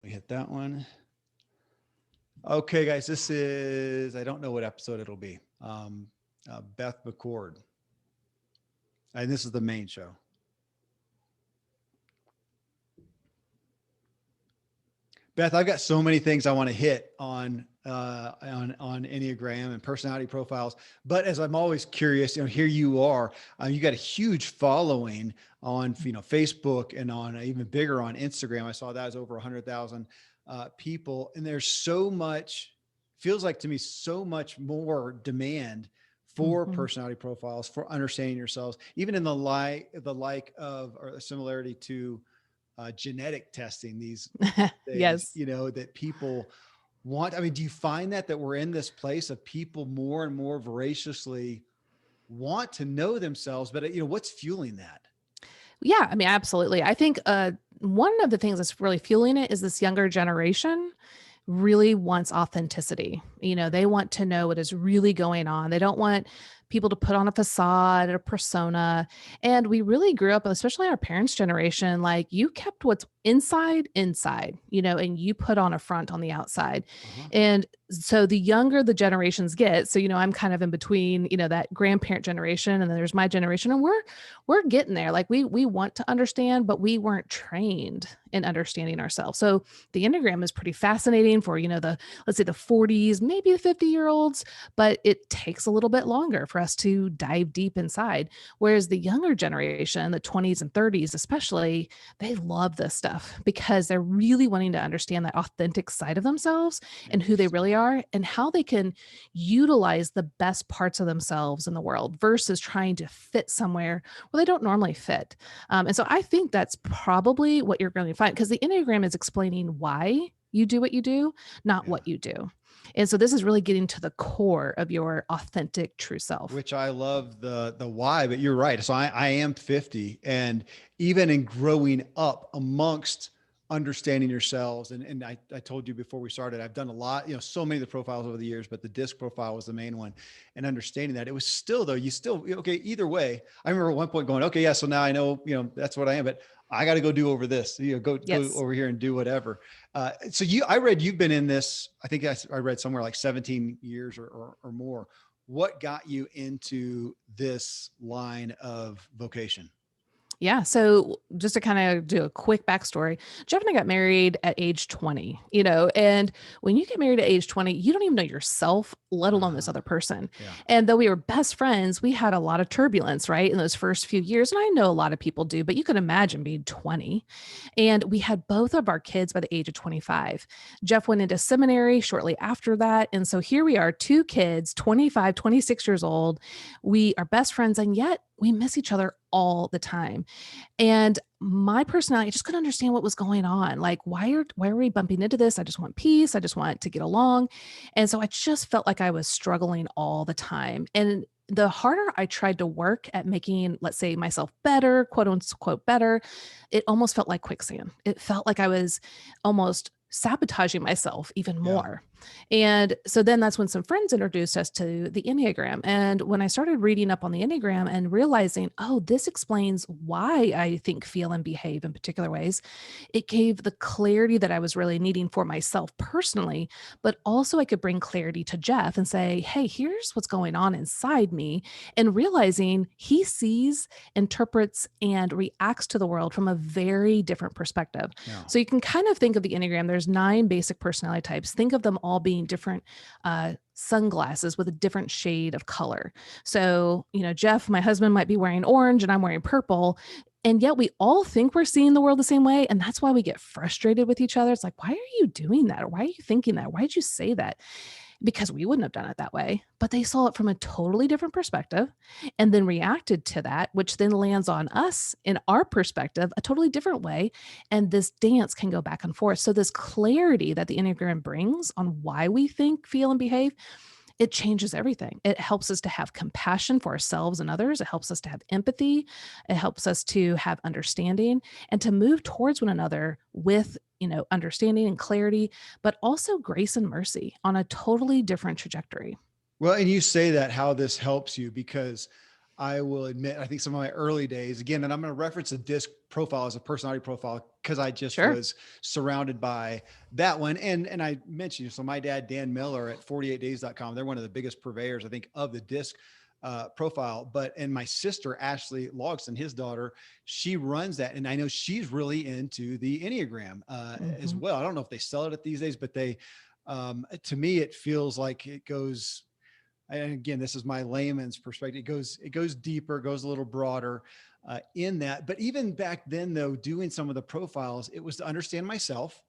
We hit that one. Okay, guys, this is, I don't know what episode it'll be. Beth McCord. And this is the main show. Beth, I've got so many things I want to hit on Enneagram and personality profiles. But as I'm always curious, here you are. You got a huge following on Facebook and on even bigger on Instagram. I saw that is over 100,000 people, and there's so much. Feels like to me so much more demand for personality profiles, for understanding yourselves, even in the like of or a similarity to genetic testing, these things, Yes. that people want. I mean, do you find that we're in this place of people more and more voraciously want to know themselves, but what's fueling that? Yeah, I mean, absolutely. I think one of the things that's really fueling it is this younger generation really wants authenticity. They want to know what is really going on. They don't want people to put on a facade or persona. And we really grew up, especially our parents' generation, like you kept what's inside, and you put on a front on the outside. Uh-huh. And so the younger the generations get, so I'm kind of in between, that grandparent generation and then there's my generation, and we're getting there. Like we want to understand, but we weren't trained in understanding ourselves. So the Enneagram is pretty fascinating for, let's say the 40s, maybe the 50-year-olds, but it takes a little bit longer for us to dive deep inside. Whereas the younger generation, the 20s and 30s especially, they love this stuff because they're really wanting to understand that authentic side of themselves and who they really are and how they can utilize the best parts of themselves in the world versus trying to fit somewhere where they don't normally fit. And so I think that's probably what you're going to find, because the Enneagram is explaining why you do what you do, not Yeah. what you do. And so this is really getting to the core of your authentic true self. Which I love the why, but you're right. So I am 50, and even in growing up amongst understanding yourselves, and I told you before we started, I've done a lot, so many of the profiles over the years, but the disc profile was the main one. And understanding that, it was still though, you still, okay, either way. I remember at one point going, okay, yeah, so now I know, that's what I am, but I got to go do over this, go Yes. over here and do whatever. I read you've been in this, I think I read somewhere like 17 years or more. What got you into this line of vocation? Yeah. So just to kind of do a quick backstory, Jeff and I got married at age 20, and when you get married at age 20, you don't even know yourself, let alone this Uh-huh. other person. Yeah. And though we were best friends, we had a lot of turbulence, right? In those first few years. And I know a lot of people do, but you can imagine being 20. And we had both of our kids by the age of 25. Jeff went into seminary shortly after that. And so here we are, two kids, 25, 26 years old. We are best friends, and yet we miss each other all the time. And my personality, I just couldn't understand what was going on. Like, why are we bumping into this? I just want peace. I just want to get along. And so I just felt like I was struggling all the time. And the harder I tried to work at making, let's say, myself better, quote unquote better, it almost felt like quicksand. It felt like I was almost sabotaging myself even Yeah. more. And so then that's when some friends introduced us to the Enneagram. And when I started reading up on the Enneagram and realizing, oh, this explains why I think, feel, and behave in particular ways, it gave the clarity that I was really needing for myself personally, but also I could bring clarity to Jeff and say, hey, here's what's going on inside me. And realizing he sees, interprets, and reacts to the world from a very different perspective. Yeah. So you can kind of think of the Enneagram, there's 9 basic personality types. Think of them all being different sunglasses with a different shade of color. So, Jeff, my husband, might be wearing orange and I'm wearing purple. And yet we all think we're seeing the world the same way. And that's why we get frustrated with each other. It's like, why are you doing that? Or why are you thinking that? Why did you say that? Because we wouldn't have done it that way. But they saw it from a totally different perspective and then reacted to that, which then lands on us in our perspective a totally different way. And this dance can go back and forth. So, this clarity that the Enneagram brings on why we think, feel, and behave, it changes everything. It helps us to have compassion for ourselves and others. It helps us to have empathy. It helps us to have understanding and to move towards one another with, understanding and clarity, but also grace and mercy on a totally different trajectory. Well, and you say that how this helps you, because I will admit, I think some of my early days, again, and I'm going to reference the DISC profile as a personality profile because I just Sure. was surrounded by that one. And I mentioned, so my dad, Dan Miller at 48days.com, they're one of the biggest purveyors, I think, of the DISC profile. And my sister, Ashley Logston, his daughter, she runs that. And I know she's really into the Enneagram as Hmm. well. I don't know if they sell it these days, but to me, it feels like it goes, and again, this is my layman's perspective. It goes deeper, goes a little broader in that. But even back then, though, doing some of the profiles, it was to understand myself,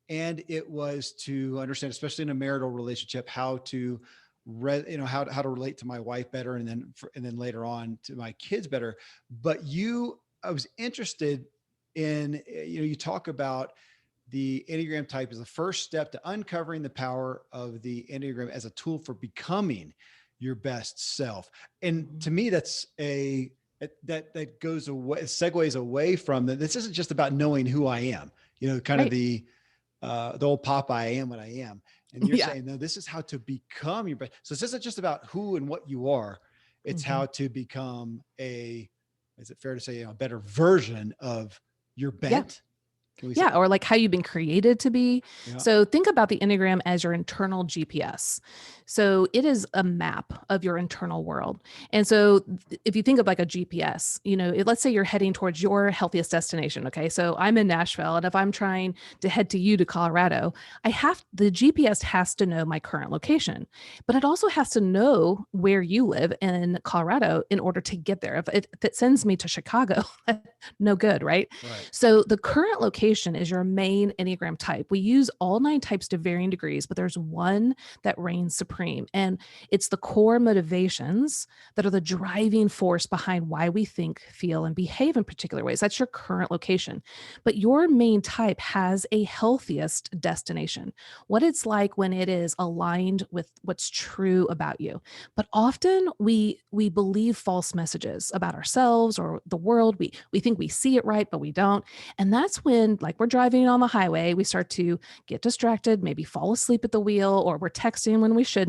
and it was to understand, especially in a marital relationship, how to, how to relate to my wife better, and then later on to my kids better. But I was interested in, you talk about the Enneagram type is the first step to uncovering the power of the Enneagram as a tool for becoming your best self. And to me, that goes away, segues away from that. This isn't just about knowing who I am, kind of Right. the old Popeye, I am what I am. And you're Yeah. saying, no, this is how to become your best. So this isn't just about who and what you are. It's Hmm. how to become is it fair to say, a better version of your Yeah. bent? Can we say? Yeah, or like how you've been created to be. Yeah. So think about the Enneagram as your internal GPS. So it is a map of your internal world. And so if you think of like a GPS, let's say you're heading towards your healthiest destination. Okay. So I'm in Nashville, and if I'm trying to head to you to Colorado, the GPS has to know my current location, but it also has to know where you live in Colorado in order to get there. If it sends me to Chicago, no good, right? Right. So the current location is your main Enneagram type. We use all 9 types to varying degrees, but there's one that reigns supreme. And it's the core motivations that are the driving force behind why we think, feel, and behave in particular ways. That's your current location. But your main type has a healthiest destination, what it's like when it is aligned with what's true about you. But often we believe false messages about ourselves or the world. We think we see it right, but we don't. And that's when, like, we're driving on the highway, we start to get distracted, maybe fall asleep at the wheel, or we're texting when we shouldn't,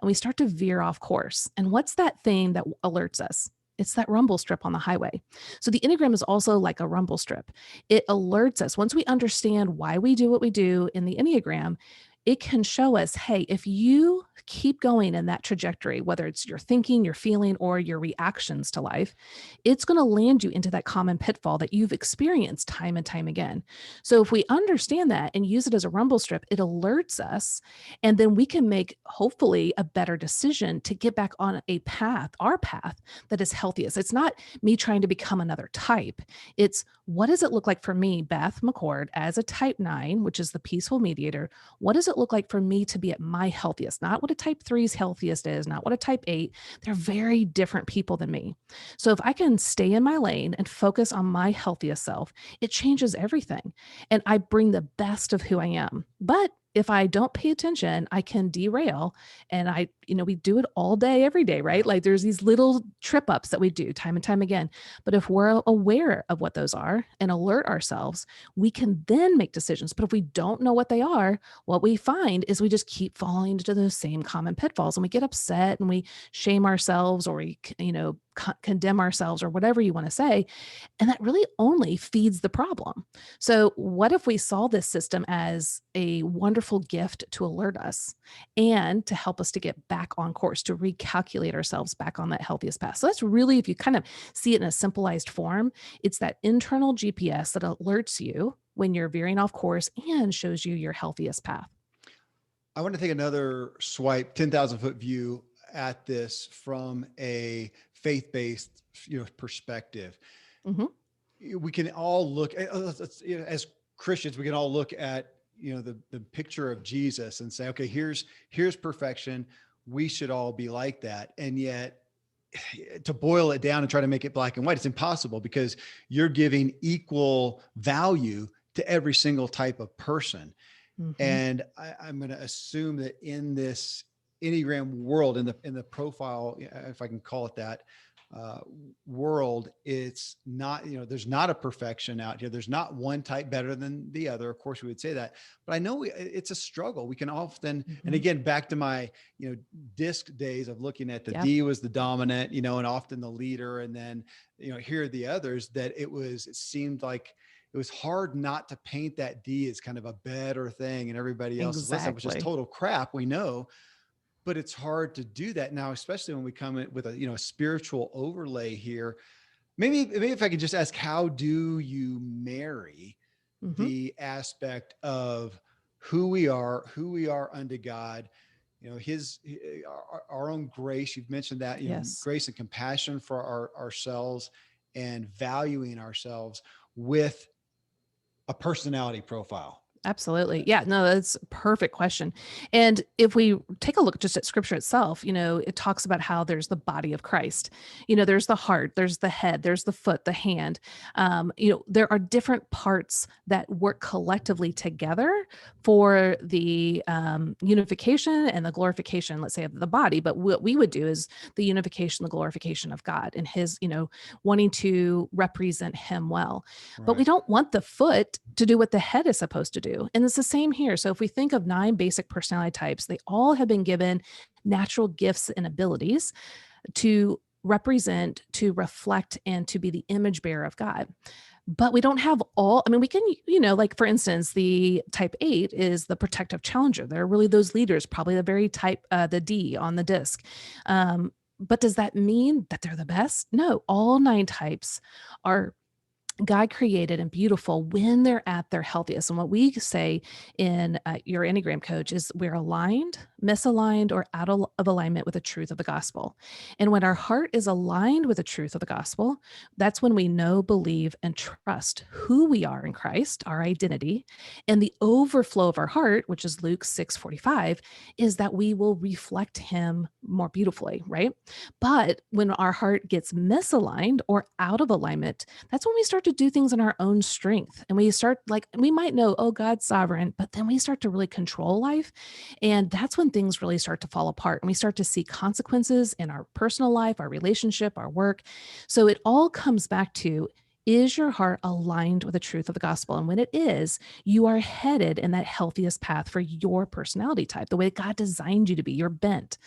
and we start to veer off course. And what's that thing that alerts us? It's that rumble strip on the highway. So the Enneagram is also like a rumble strip. It alerts us once we understand why we do what we do in the Enneagram. It can show us, hey, if you keep going in that trajectory, whether it's your thinking, your feeling, or your reactions to life, it's going to land you into that common pitfall that you've experienced time and time again. So if we understand that and use it as a rumble strip, it alerts us, and then we can make hopefully a better decision to get back on a path, our path that is healthiest. It's not me trying to become another type. It's what does it look like for me, Beth McCord, as a type 9, which is the peaceful mediator? What does it look like for me to be at my healthiest? Not what a type 3's healthiest is, not what a type 8. They're very different people than me. So if I can stay in my lane and focus on my healthiest self, it changes everything. And I bring the best of who I am. But if I don't pay attention, I can derail. And we do it all day, every day, right? Yeah. Like there's these little trip ups that we do time and time again. But if we're aware of what those are and alert ourselves, we can then make decisions. But if we don't know what they are, what we find is we just keep falling into those same common pitfalls, and we get upset and we shame ourselves, or we, condemn ourselves, or whatever you want to say. And that really only feeds the problem. So, what if we saw this system as a wonderful gift to alert us and to help us to get back on course, to recalculate ourselves back on that healthiest path? So, that's really, if you kind of see it in a simplified form, it's that internal GPS that alerts you when you're veering off course and shows you your healthiest path. I want to take another swipe, 10,000 foot view at this from a faith-based, perspective. Mhm. We can all look as Christians, we can all look at, the picture of Jesus and say, okay, here's perfection. We should all be like that. And yet, to boil it down and try to make it black and white, it's impossible, because you're giving equal value to every single type of person. Mhm. And I'm going to assume that in this Enneagram world, in the profile, if I can call it that, uh, world, it's not, there's not a perfection out here. There's not one type better than the other. Of course, we would say that, but I know it's a struggle. We can often, and Mhm. again, back to my, disc days of looking at the Yeah, D was the dominant, and often the leader. And then, here are the others that it seemed like it was hard not to paint that D as kind of a better thing. And everybody else's listen, which is exactly. total crap. We know, but it's hard to do that now, especially when we come in with a spiritual overlay here. Maybe if I could just ask, how do you marry Hmm. the aspect of who we are unto God, his our own grace. You've mentioned that, Yes. grace and compassion for ourselves, and valuing ourselves with a personality profile. Absolutely. Yeah, no, that's a perfect question. And if we take a look just at scripture itself, it talks about how there's the body of Christ. There's the heart, there's the head, there's the foot, the hand. There are different parts that work collectively together for the unification and the glorification, let's say, of the body. But what we would do is the unification, the glorification of God and his, wanting to represent him well. But we Right. don't want the foot to do what the head is supposed to do. And it's the same here. So if we think of 9 basic personality types, they all have been given natural gifts and abilities to represent, to reflect, and to be the image bearer of God. But we don't have all, I mean, we can, like for instance, the type 8 is the protective challenger. They're really those leaders, probably the very type, the D on the disc. But does that mean that they're the best? No, all 9 types are God created and beautiful when they're at their healthiest. And what we say in your Enneagram coach is we're aligned, misaligned, or out of alignment with the truth of the gospel. And when our heart is aligned with the truth of the gospel, that's when we know, believe, and trust who we are in Christ, our identity. And the overflow of our heart, which is Luke 6:45, is that we will reflect him more beautifully, right? But when our heart gets misaligned or out of alignment, that's when we start to do things in our own strength. And we start like, we might know, oh, God's sovereign, but then we start to really control life. And that's when things really start to fall apart. And we start to see consequences in our personal life, our relationship, our work. So it all comes back to, is your heart aligned with the truth of the gospel? And when it is, you are headed in that healthiest path for your personality type, the way God designed you to be, your bent.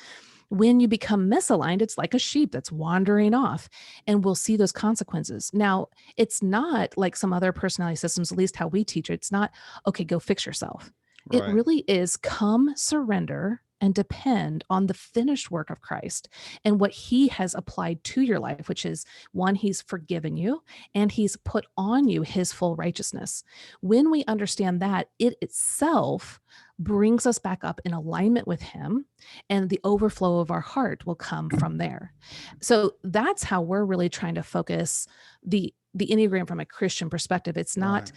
When you become misaligned, it's like a sheep that's wandering off, and we'll see those consequences. Now, it's not like some other personality systems, at least how we teach it. It's not, okay, go fix yourself. It Right. really is come, surrender, and depend on the finished work of Christ and what he has applied to your life, which is one, he's forgiven you and he's put on you his full righteousness. When we understand that, it itself brings us back up in alignment with him, and the overflow of our heart will come from there. So that's how we're really trying to focus the Enneagram from a Christian perspective. It's not, Right.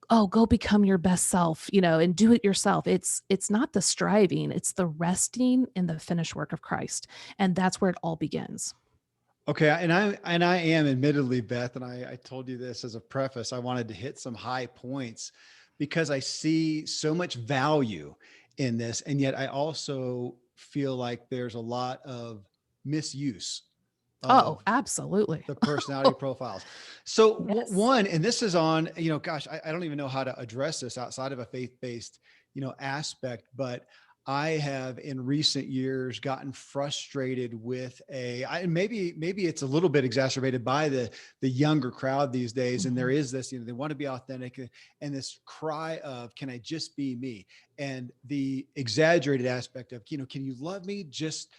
oh, go become your best self, and do it yourself. It's not the striving, it's the resting in the finished work of Christ. And that's where it all begins. Okay, and I am admittedly, Beth, and I told you this as a preface. I wanted to hit some high points because I see so much value in this, and yet I also feel like there's a lot of misuse Oh, of absolutely. the personality profiles. So Yes. one, and this is on, gosh, I don't even know how to address this outside of a faith-based, aspect, but I have in recent years gotten frustrated with maybe it's a little bit exacerbated by the younger crowd these days. And there Mhm. is this, they want to be authentic, and this cry of, can I just be me? And the exaggerated aspect of, can you love me just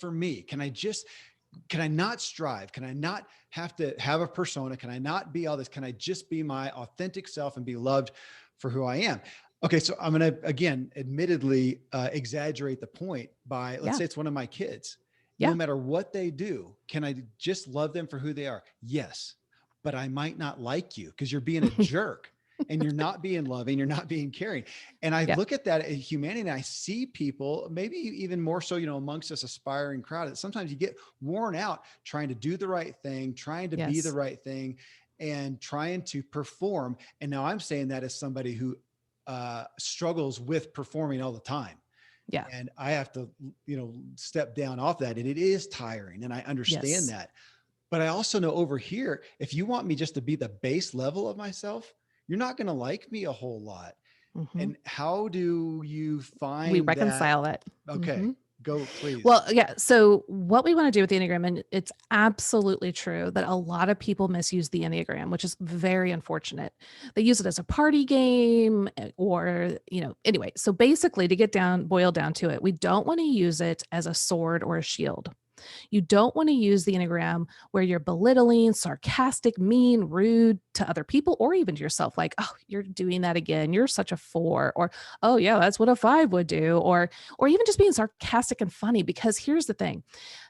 for me? Can I not strive? Can I not have to have a persona? Can I not be all this? Can I just be my authentic self and be loved for who I am? Okay, so I'm going to, again, admittedly, exaggerate the point by, let's Yeah. say it's one of my kids. No Yeah. matter what they do, can I just love them for who they are? Yes, but I might not like you because you're being a jerk and you're not being loving, you're not being caring. And I Yeah. look at that as humanity, and I see people, maybe even more so, amongst this aspiring crowd, that sometimes you get worn out trying to do the right thing, trying to be the Yes. right thing, and trying to perform. And now I'm saying that as somebody who struggles with performing all the time. Yeah. And I have to, step down off that. And it is tiring. And I understand Yes. that. But I also know over here, if you want me just to be the base level of myself, you're not going to like me a whole lot. Mhm. And how do you We find that? reconcile it. Okay, Mhm. go please. Well, yeah. So, what we want to do with the Enneagram, and it's absolutely true that a lot of people misuse the Enneagram, which is very unfortunate. They use it as a party game, or, anyway. So, basically, to boil down to it, we don't want to use it as a sword or a shield. You don't want to use the Enneagram where you're belittling, sarcastic, mean, rude to other people or even to yourself. Like, oh, you're doing that again. You're such a four. Or, oh yeah, that's what a five would do. Or even just being sarcastic and funny. Because here's the thing.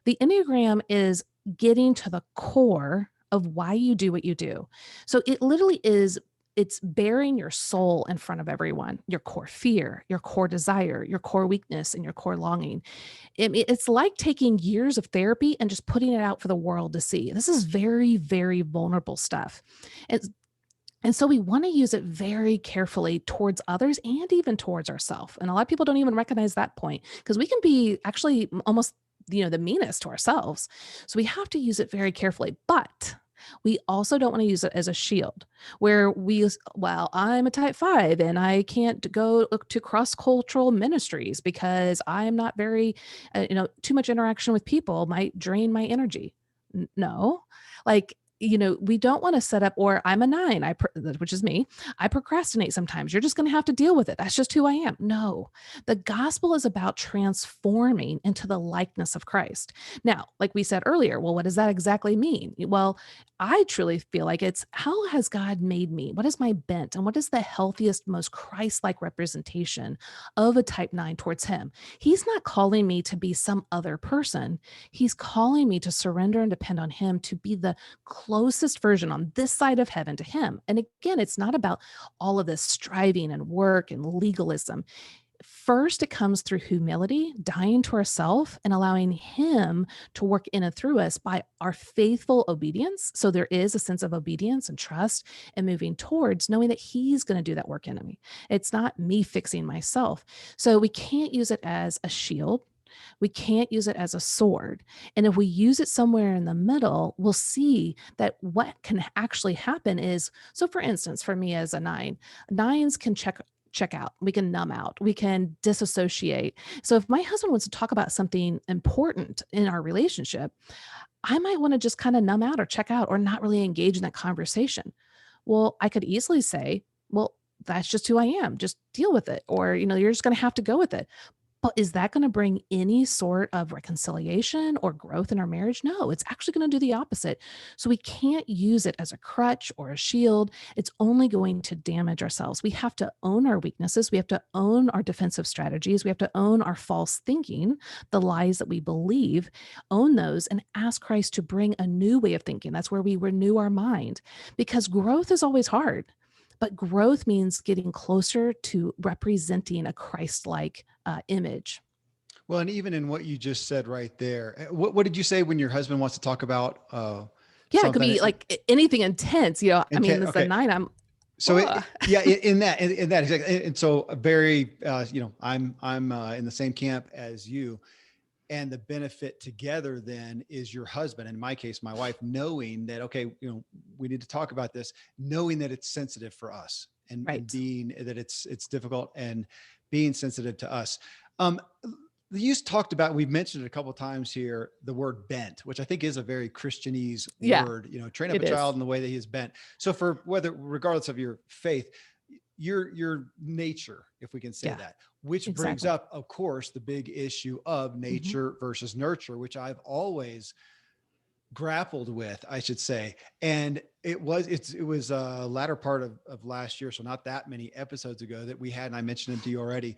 The Enneagram is getting to the core of why you do what you do. So it literally is, it's bearing your soul in front of everyone, your core fear, your core desire, your core weakness, and your core longing. It's like taking years of therapy and just putting it out for the world to see. This is very, very vulnerable stuff. And, and so we want to use it very carefully towards others and even towards ourselves. And a lot of people don't even recognize that point because we can be actually almost, the meanest to ourselves. So we have to use it very carefully. But we also don't want to use it as a shield where well, I'm a type 5 and I can't go to cross cultural ministries because I'm not very, too much interaction with people might drain my energy. No, like, we don't want to set up, or I'm a 9, which is me. I procrastinate sometimes. You're just going to have to deal with it. That's just who I am. No, the gospel is about transforming into the likeness of Christ. Now, like we said earlier, well, what does that exactly mean? Well, I truly feel like it's how has God made me? What is my bent? And what is the healthiest, most Christ like representation of a type 9 towards Him? He's not calling me to be some other person. He's calling me to surrender and depend on Him to be the closest version on this side of heaven to Him. And again, it's not about all of this striving and work and legalism. First, it comes through humility, dying to ourselves and allowing Him to work in and through us by our faithful obedience. So there is a sense of obedience and trust and moving towards knowing that He's going to do that work in me. It's not me fixing myself. So we can't use it as a shield. We can't use it as a sword. And if we use it somewhere in the middle, we'll see that what can actually happen is, so for instance, for me as a 9, nines can check out. We can numb out. We can disassociate. So if my husband wants to talk about something important in our relationship, I might want to just kind of numb out or check out or not really engage in that conversation. Well, I could easily say, well, that's just who I am. Just deal with it. Or, you're just going to have to go with it. But is that going to bring any sort of reconciliation or growth in our marriage? No, it's actually going to do the opposite. So we can't use it as a crutch or a shield. It's only going to damage ourselves. We have to own our weaknesses. We have to own our defensive strategies. We have to own our false thinking, the lies that we believe, own those and ask Christ to bring a new way of thinking. That's where we renew our mind because growth is always hard. But growth means getting closer to representing a Christ-like image. Well, and even in what you just said right there, what did you say when your husband wants to talk about Yeah, it could something? be like anything intense. I mean, it's the Okay, 9. so Ugh. yeah, in that exactly, and so very, I'm in the same camp as you, and the benefit together then is your husband, in my case, my wife, knowing that okay, we need to talk about this, knowing that it's sensitive for us, and Right. being that it's difficult and being sensitive to us. Um, you talked about, we've mentioned it a couple of times here, the word bent, which I think is a very Christianese Yeah, word, train up a it is. child in the way that he is bent. So for whether, regardless of your faith, your nature, if we can say Yeah, that, which brings exactly. up, of course, the big issue of Hmm. nature versus nurture, which I've always grappled with, I should say. And it was a latter part of last year, so not that many episodes ago, that we had, and I mentioned him to you already,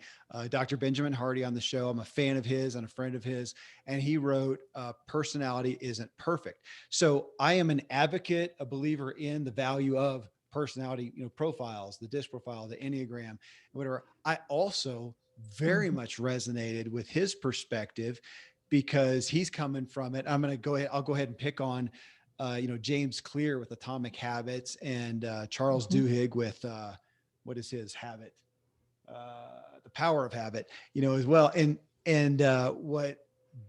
Dr. Benjamin Hardy on the show. I'm a fan of his and a friend of his, and he wrote, personality isn't perfect. So I am an advocate, a believer in the value of personality, profiles, the disc profile, the Enneagram, whatever. I also very Hmm. much resonated with his perspective because he's coming from it. I'll go ahead and pick on, James Clear with Atomic Habits, and Charles Hmm. Duhigg with, what is his habit? The Power of Habit, as well. And what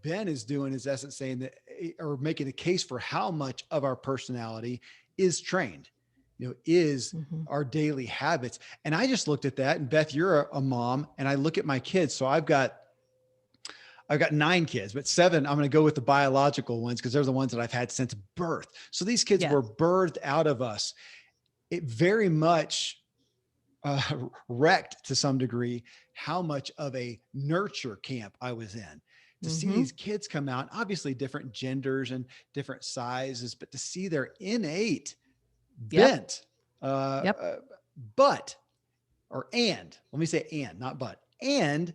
Ben is doing is essence saying that, or making a case for how much of our personality is trained, is Mhm. our daily habits. And I just looked at that, and Beth, you're a mom, and I look at my kids. So I've got 9 kids, but 7, I'm going to go with the biological ones because they're the ones that I've had since birth. So these kids Yes. were birthed out of us. It very much wrecked to some degree how much of a nurture camp I was in. To see Hmm. these kids come out, obviously different genders and different sizes, but to see their innate Yep. bent, Yep. but, or and, let me say and, not but, and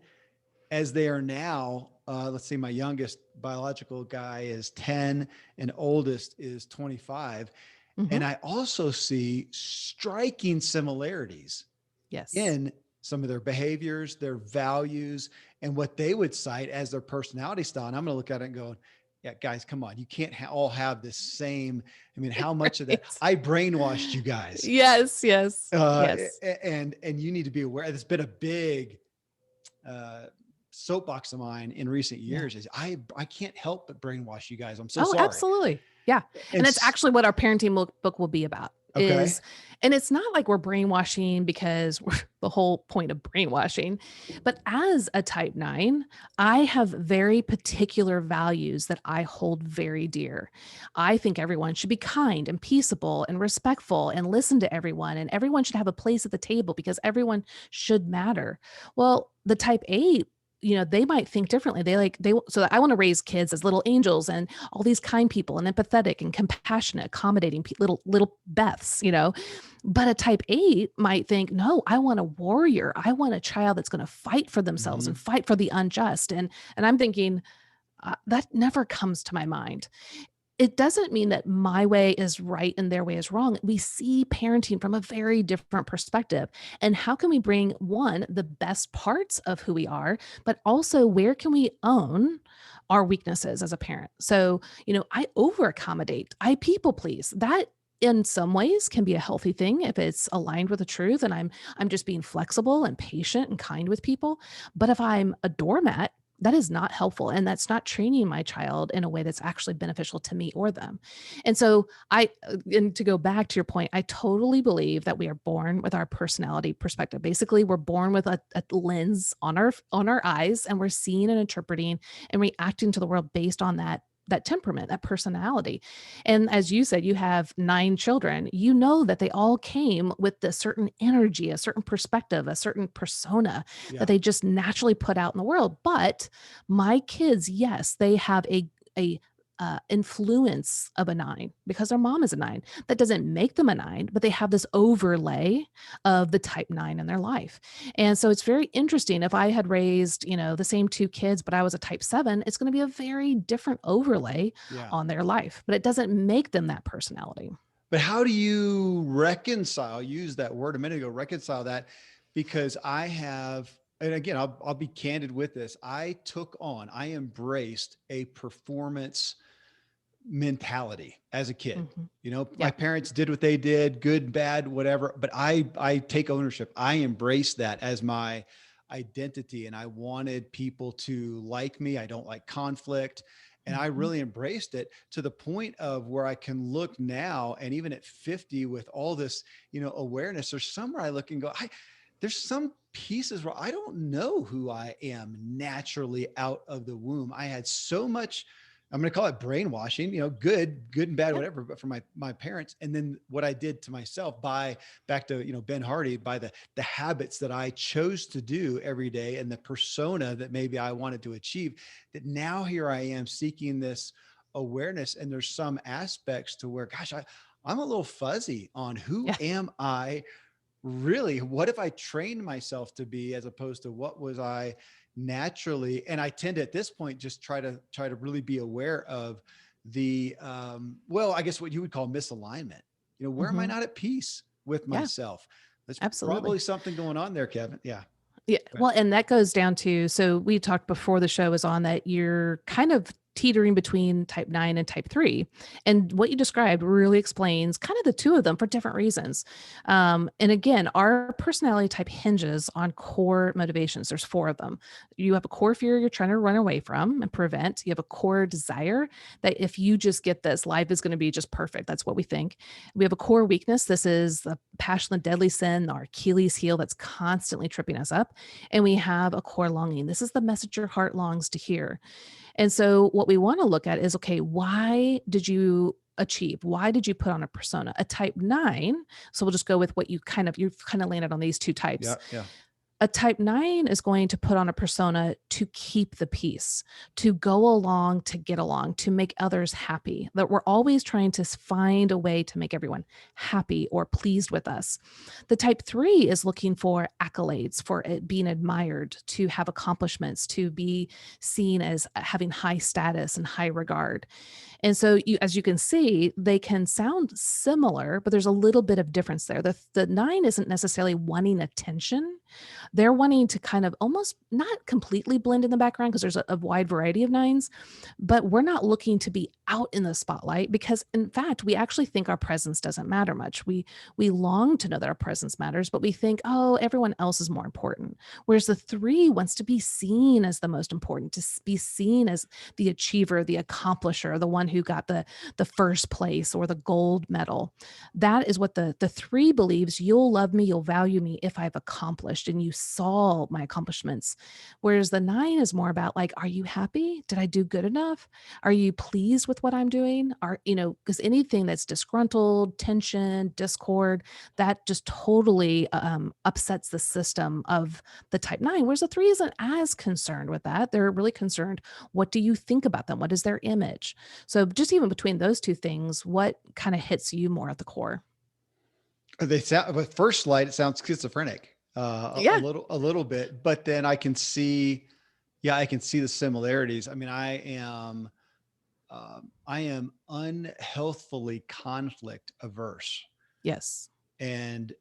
as they are now, let's see, my youngest biological guy is 10 and oldest is 25. Hmm. And I also see striking similarities Yes. in some of their behaviors, their values, and what they would cite as their personality style. And I'm going to look at it and go, yeah, guys, come on. You can't all have the same. I mean, how much of that Right. I brainwashed you guys. Yes. Yes. Uh, Yes. and you need to be aware. It's been a big uh, soapbox of mine in recent Yeah. years. Is I can't help but brainwash you guys. I'm so Oh, sorry. absolutely. Yeah. And And that's actually what our parenting book will be about okay, is, and it's not like we're brainwashing because we're the whole point of brainwashing, but as a type 9, I have very particular values that I hold very dear. I think everyone should be kind and peaceable and respectful and listen to everyone, and everyone should have a place at the table because everyone should matter. Well, the type 8, they might think differently. So I want to raise kids as little angels and all these kind people and empathetic and compassionate, accommodating little Beths. But a type 8 might think, no, I want a warrior. I want a child that's going to fight for themselves and mm-hmm. fight for the unjust. And I'm thinking, that never comes to my mind. It doesn't mean that my way is right and their way is wrong. We see parenting from a very different perspective. And how can we bring one, the best parts of who we are, but also where can we own our weaknesses as a parent? So, I over accommodate, I people please. That in some ways can be a healthy thing if it's aligned with the truth and I'm just being flexible and patient and kind with people. But if I'm a doormat, that is not helpful, and that's not training my child in a way that's actually beneficial to me or them. And so and to go back to your point, I totally believe that we are born with our personality perspective. Basically, we're born with a lens on our eyes, and we're seeing and interpreting and reacting to the world based on that temperament, that personality. And as you said, you have 9 children. You know that they all came with a certain energy, a certain perspective, a certain persona that Yeah. they just naturally put out in the world. But my kids, yes, they have a influence of a 9 because their mom is a 9. That doesn't make them a 9, but they have this overlay of the type 9 in their life. And so it's very interesting. If I had raised, the same 2 kids, but I was a type 7, it's going to be a very different overlay Yeah. on their life, but it doesn't make them that personality. But how do you reconcile, use that word a minute ago, reconcile that? Because I have, and again, I'll be candid with this. I embraced a performance mentality as a kid. Mhm. My Yeah. parents did what they did, good, bad, whatever, but I take ownership. I embrace that as my identity, and I wanted people to like me. I don't like conflict. And I Mhm. really embraced it to the point of where I can look now, and even at 50 with all this, awareness, there's somewhere I look and go, there's some pieces where I don't know who I am naturally out of the womb. I had so much, I'm going to call it brainwashing, good and bad, Yep. whatever, but for my parents. And then what I did to myself by back to, Ben Hardy, by the habits that I chose to do every day and the persona that maybe I wanted to achieve, that now here I am seeking this awareness. And there's some aspects to where, gosh, I'm a little fuzzy on who Yeah. am I really. What if I trained myself to be, as opposed to what was I naturally? And I tend to, at this point, just try to really be aware of the well, I guess what you would call misalignment. Where am I Mhm. not at peace with Yeah, myself? There's absolutely. probably something going on there, Kevin. Yeah. Yeah, Go ahead. well, and that goes down to, so we talked before the show was on that you're kind of teetering between type 9 and type 3. And what you described really explains kind of the two of them for different reasons. And again, our personality type hinges on core motivations. There's four of them. You have a core fear you're trying to run away from and prevent. You have a core desire that if you just get this, life is going to be just perfect. That's what we think. We have a core weakness. This is the passion, the deadly sin, our Achilles heel that's constantly tripping us up. And we have a core longing. This is the message your heart longs to hear. And so what we want to look at is, okay, why did you achieve? Why did you put on a persona? A type 9. So we'll just go with what you've kind of landed on these two types. Yeah. Yeah. A type 9 is going to put on a persona to keep the peace, to go along, to get along, to make others happy. That we're always trying to find a way to make everyone happy or pleased with us. The type 3 is looking for accolades, for it being admired, to have accomplishments, to be seen as having high status and high regard. And so as you can see, they can sound similar, but there's a little bit of difference there. The 9 isn't necessarily wanting attention. They're wanting to kind of almost not completely blend in the background because there's a wide variety of 9s, but we're not looking to be out in the spotlight because in fact, we actually think our presence doesn't matter much. We long to know that our presence matters, but we think, oh, everyone else is more important. Whereas the 3 wants to be seen as the most important, to be seen as the achiever, the accomplisher, the one who got the first place or the gold medal. That is what the 3 believes. You'll love me, you'll value me if I've accomplished and you saw my accomplishments. Whereas the 9 is more about like, are you happy? Did I do good enough? Are you pleased with what I'm doing? Because anything that's disgruntled, tension, discord, that just totally upsets the system of the type 9. Whereas the 3 isn't as concerned with that. They're really concerned. What do you think about them? What is their image? So just even between those two things, what kind of hits you more at the core? They sound, at first sight, it sounds schizophrenic, Yeah. a little bit, but then I can see, I can see the similarities. I mean, I am unhealthfully conflict averse, Yes. and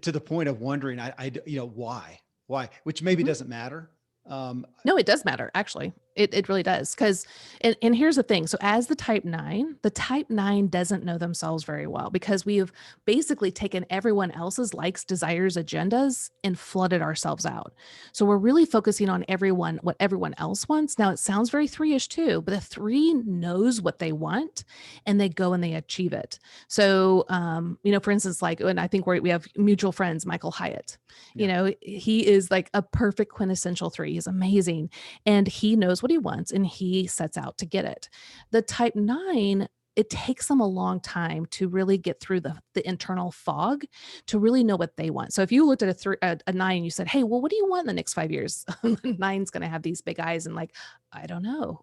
to the point of wondering, why, which maybe Mhm. doesn't matter. No, it does matter, actually. It really does. Because and here's the thing. So as the type 9 doesn't know themselves very well because we have basically taken everyone else's likes, desires, agendas and flooded ourselves out. So we're really focusing on what everyone else wants. Now it sounds very 3-ish too, but the 3 knows what they want and they go and they achieve it. So for instance, like, and I think we have mutual friends, Michael Hyatt. Yeah. He is like a perfect quintessential 3. He's amazing. And he knows what he wants and he sets out to get it. The type 9, it takes them a long time to really get through the internal fog to really know what they want. So if you looked at a 9, you said, hey, well, what do you want in the next 5 years? 9's going to have these big eyes and like, I don't know,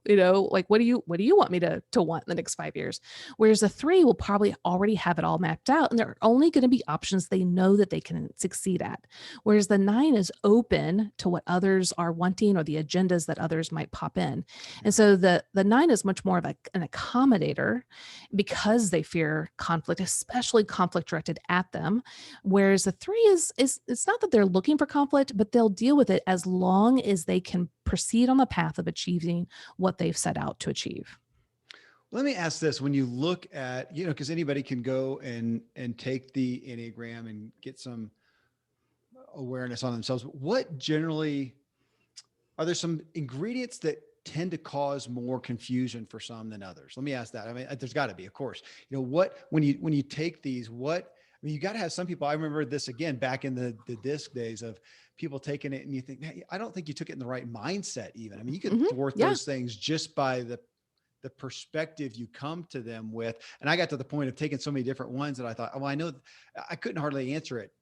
like, what do you want me to want in the next 5 years? Whereas a 3 will probably already have it all mapped out and there are only going to be options they know that they can succeed at. Whereas the 9 is open to what others are wanting or the agendas that others might pop in. Yeah. And so the 9 is much more of an accommodator because they fear conflict, especially conflict directed at them. Whereas the 3 is it's not that they're looking for conflict, but they'll deal with it as long as they can proceed on the path of achieving what they've set out to achieve. Let me ask this: when you look at, because anybody can go and take the Enneagram and get some awareness on themselves, what generally are there some ingredients that tend to cause more confusion for some than others? Let me ask that. I mean, there's got to be, of course. When you take these, you got to have some people. I remember this again back in the disc days of people taking it, and you think, man, I don't think you took it in the right mindset. Even, I mean, you could thwart Yeah. those things just by the perspective you come to them with. And I got to the point of taking so many different ones that I thought, I know I couldn't hardly answer it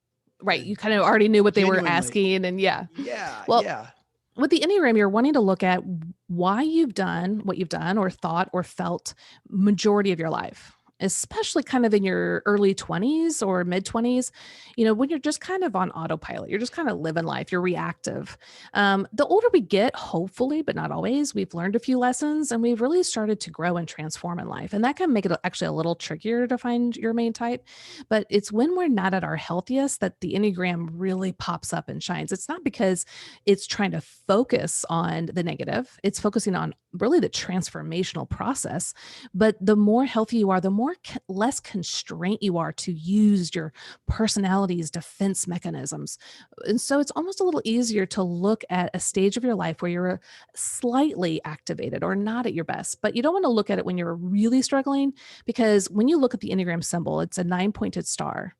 Right. You kind of already knew what they were genuinely. asking. And yeah. Yeah. Well, Yeah. with the Enneagram, you're wanting to look at why you've done what you've done or thought or felt majority of your life. especially kind of in your early 20s or mid 20s, when you're just kind of on autopilot, you're just kind of living life, you're reactive. The older we get, hopefully, but not always, we've learned a few lessons and we've really started to grow and transform in life. And that can make it actually a little trickier to find your main type. But it's when we're not at our healthiest that the Enneagram really pops up and shines. It's not because it's trying to focus on the negative, it's focusing on really the transformational process. But the more healthy you are, the more less constraint you are to use your personality's defense mechanisms. And so it's almost a little easier to look at a stage of your life where you're slightly activated or not at your best. But you don't want to look at it when you're really struggling, because when you look at the Enneagram symbol, it's a 9 pointed star.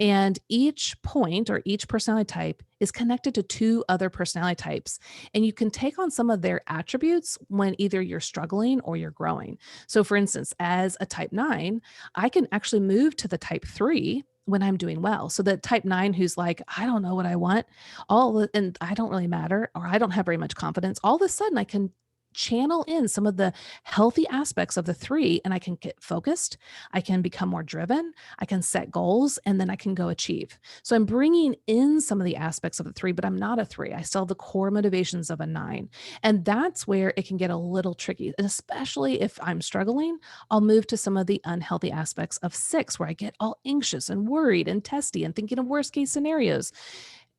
And each point or each personality type is connected to two other personality types. And you can take on some of their attributes when either you're struggling or you're growing. So, for instance, as a type 9, I can actually move to the type 3 when I'm doing well. So the type 9 who's like, I don't know what I want, and I don't really matter, or I don't have very much confidence, all of a sudden I can channel in some of the healthy aspects of the 3 and I can get focused, I can become more driven, I can set goals, and then I can go achieve. So I'm bringing in some of the aspects of the 3, but I'm not a 3. I still have the core motivations of a 9. And that's where it can get a little tricky. And especially if I'm struggling, I'll move to some of the unhealthy aspects of 6, where I get all anxious and worried and testy and thinking of worst case scenarios.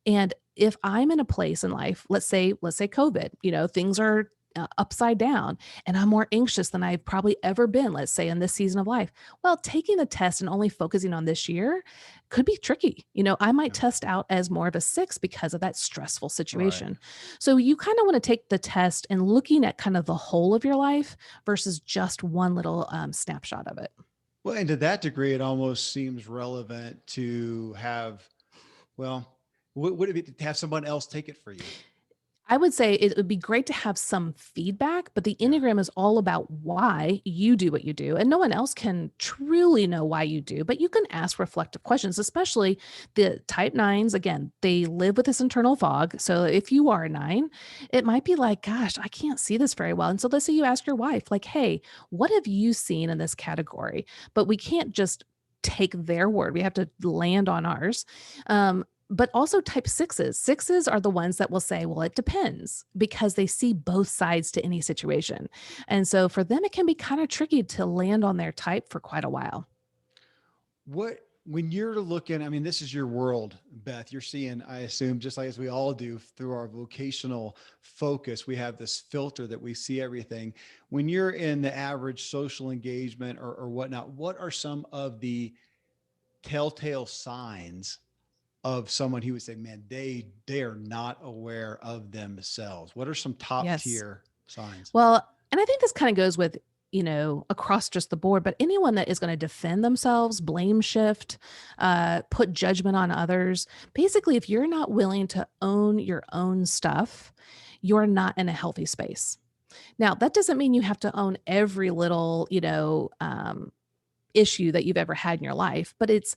And if I'm in a place in life, let's say COVID, things are upside down and I'm more anxious than I've probably ever been, let's say in this season of life. Well, taking the test and only focusing on this year could be tricky. I might Yeah. test out as more of a 6 because of that stressful Right. situation. So you kind of want to take the test and looking at kind of the whole of your life versus just one little snapshot of it. Well, and to that degree, it almost seems relevant to have, well, would it be to have someone else take it for you? I would say it would be great to have some feedback, but the Yeah. Enneagram is all about why you do what you do. And no one else can truly know why you do, but you can ask reflective questions, especially the type 9s. Again, they live with this internal fog. So if you are a 9, it might be like, gosh, I can't see this very well. And so let's say you ask your wife, like, hey, what have you seen in this category? But we can't just take their word, we have to land on ours. But also type 6s. 6s are the ones that will say, well, it depends, because they see both sides to any situation. And so for them, it can be kind of tricky to land on their type for quite a while. When you're looking, I mean, this is your world, Beth. You're seeing, I assume, just like as we all do through our vocational focus, we have this filter that we see everything. When you're in the average social engagement or whatnot, what are some of the telltale signs of someone who would say, man, they are not aware of themselves? What are some top Yes. tier signs? Well, and I think this kind of goes with, across just the board, but anyone that is going to defend themselves, blame shift, put judgment on others. Basically, if you're not willing to own your own stuff, you're not in a healthy space. Now, that doesn't mean you have to own every little, issue that you've ever had in your life, but it's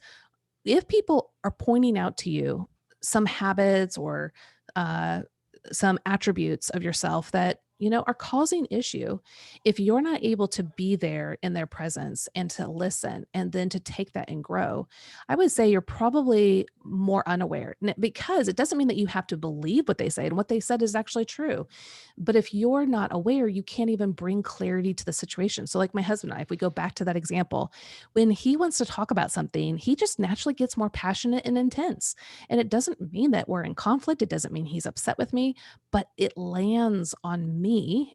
if people are pointing out to you some habits or uh, some attributes of yourself that are causing issue, if you're not able to be there in their presence and to listen and then to take that and grow, I would say you're probably more unaware. Because it doesn't mean that you have to believe what they say and what they said is actually true, but if you're not aware, you can't even bring clarity to the situation. So like my husband and I, if we go back to that example, when he wants to talk about something, he just naturally gets more passionate and intense. And it doesn't mean that we're in conflict. It doesn't mean he's upset with me, but it lands on me.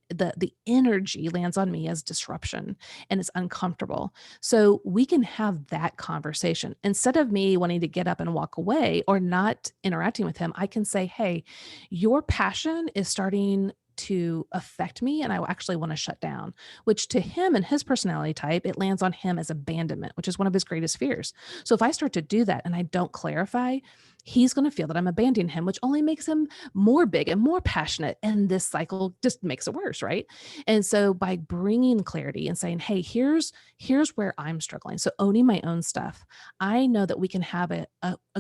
The energy lands on me as disruption, and it's uncomfortable. So we can have that conversation. Instead of me wanting to get up and walk away or not interacting with him, I can say, hey, your passion is starting to affect me and I actually want to shut down, which to him and his personality type, it lands on him as abandonment, which is one of his greatest fears. So if I start to do that and I don't clarify, he's going to feel that I'm abandoning him, which only makes him more big and more passionate. And this cycle just makes it worse. Right. And so by bringing clarity and saying, hey, here's where I'm struggling. So owning my own stuff, I know that we can have a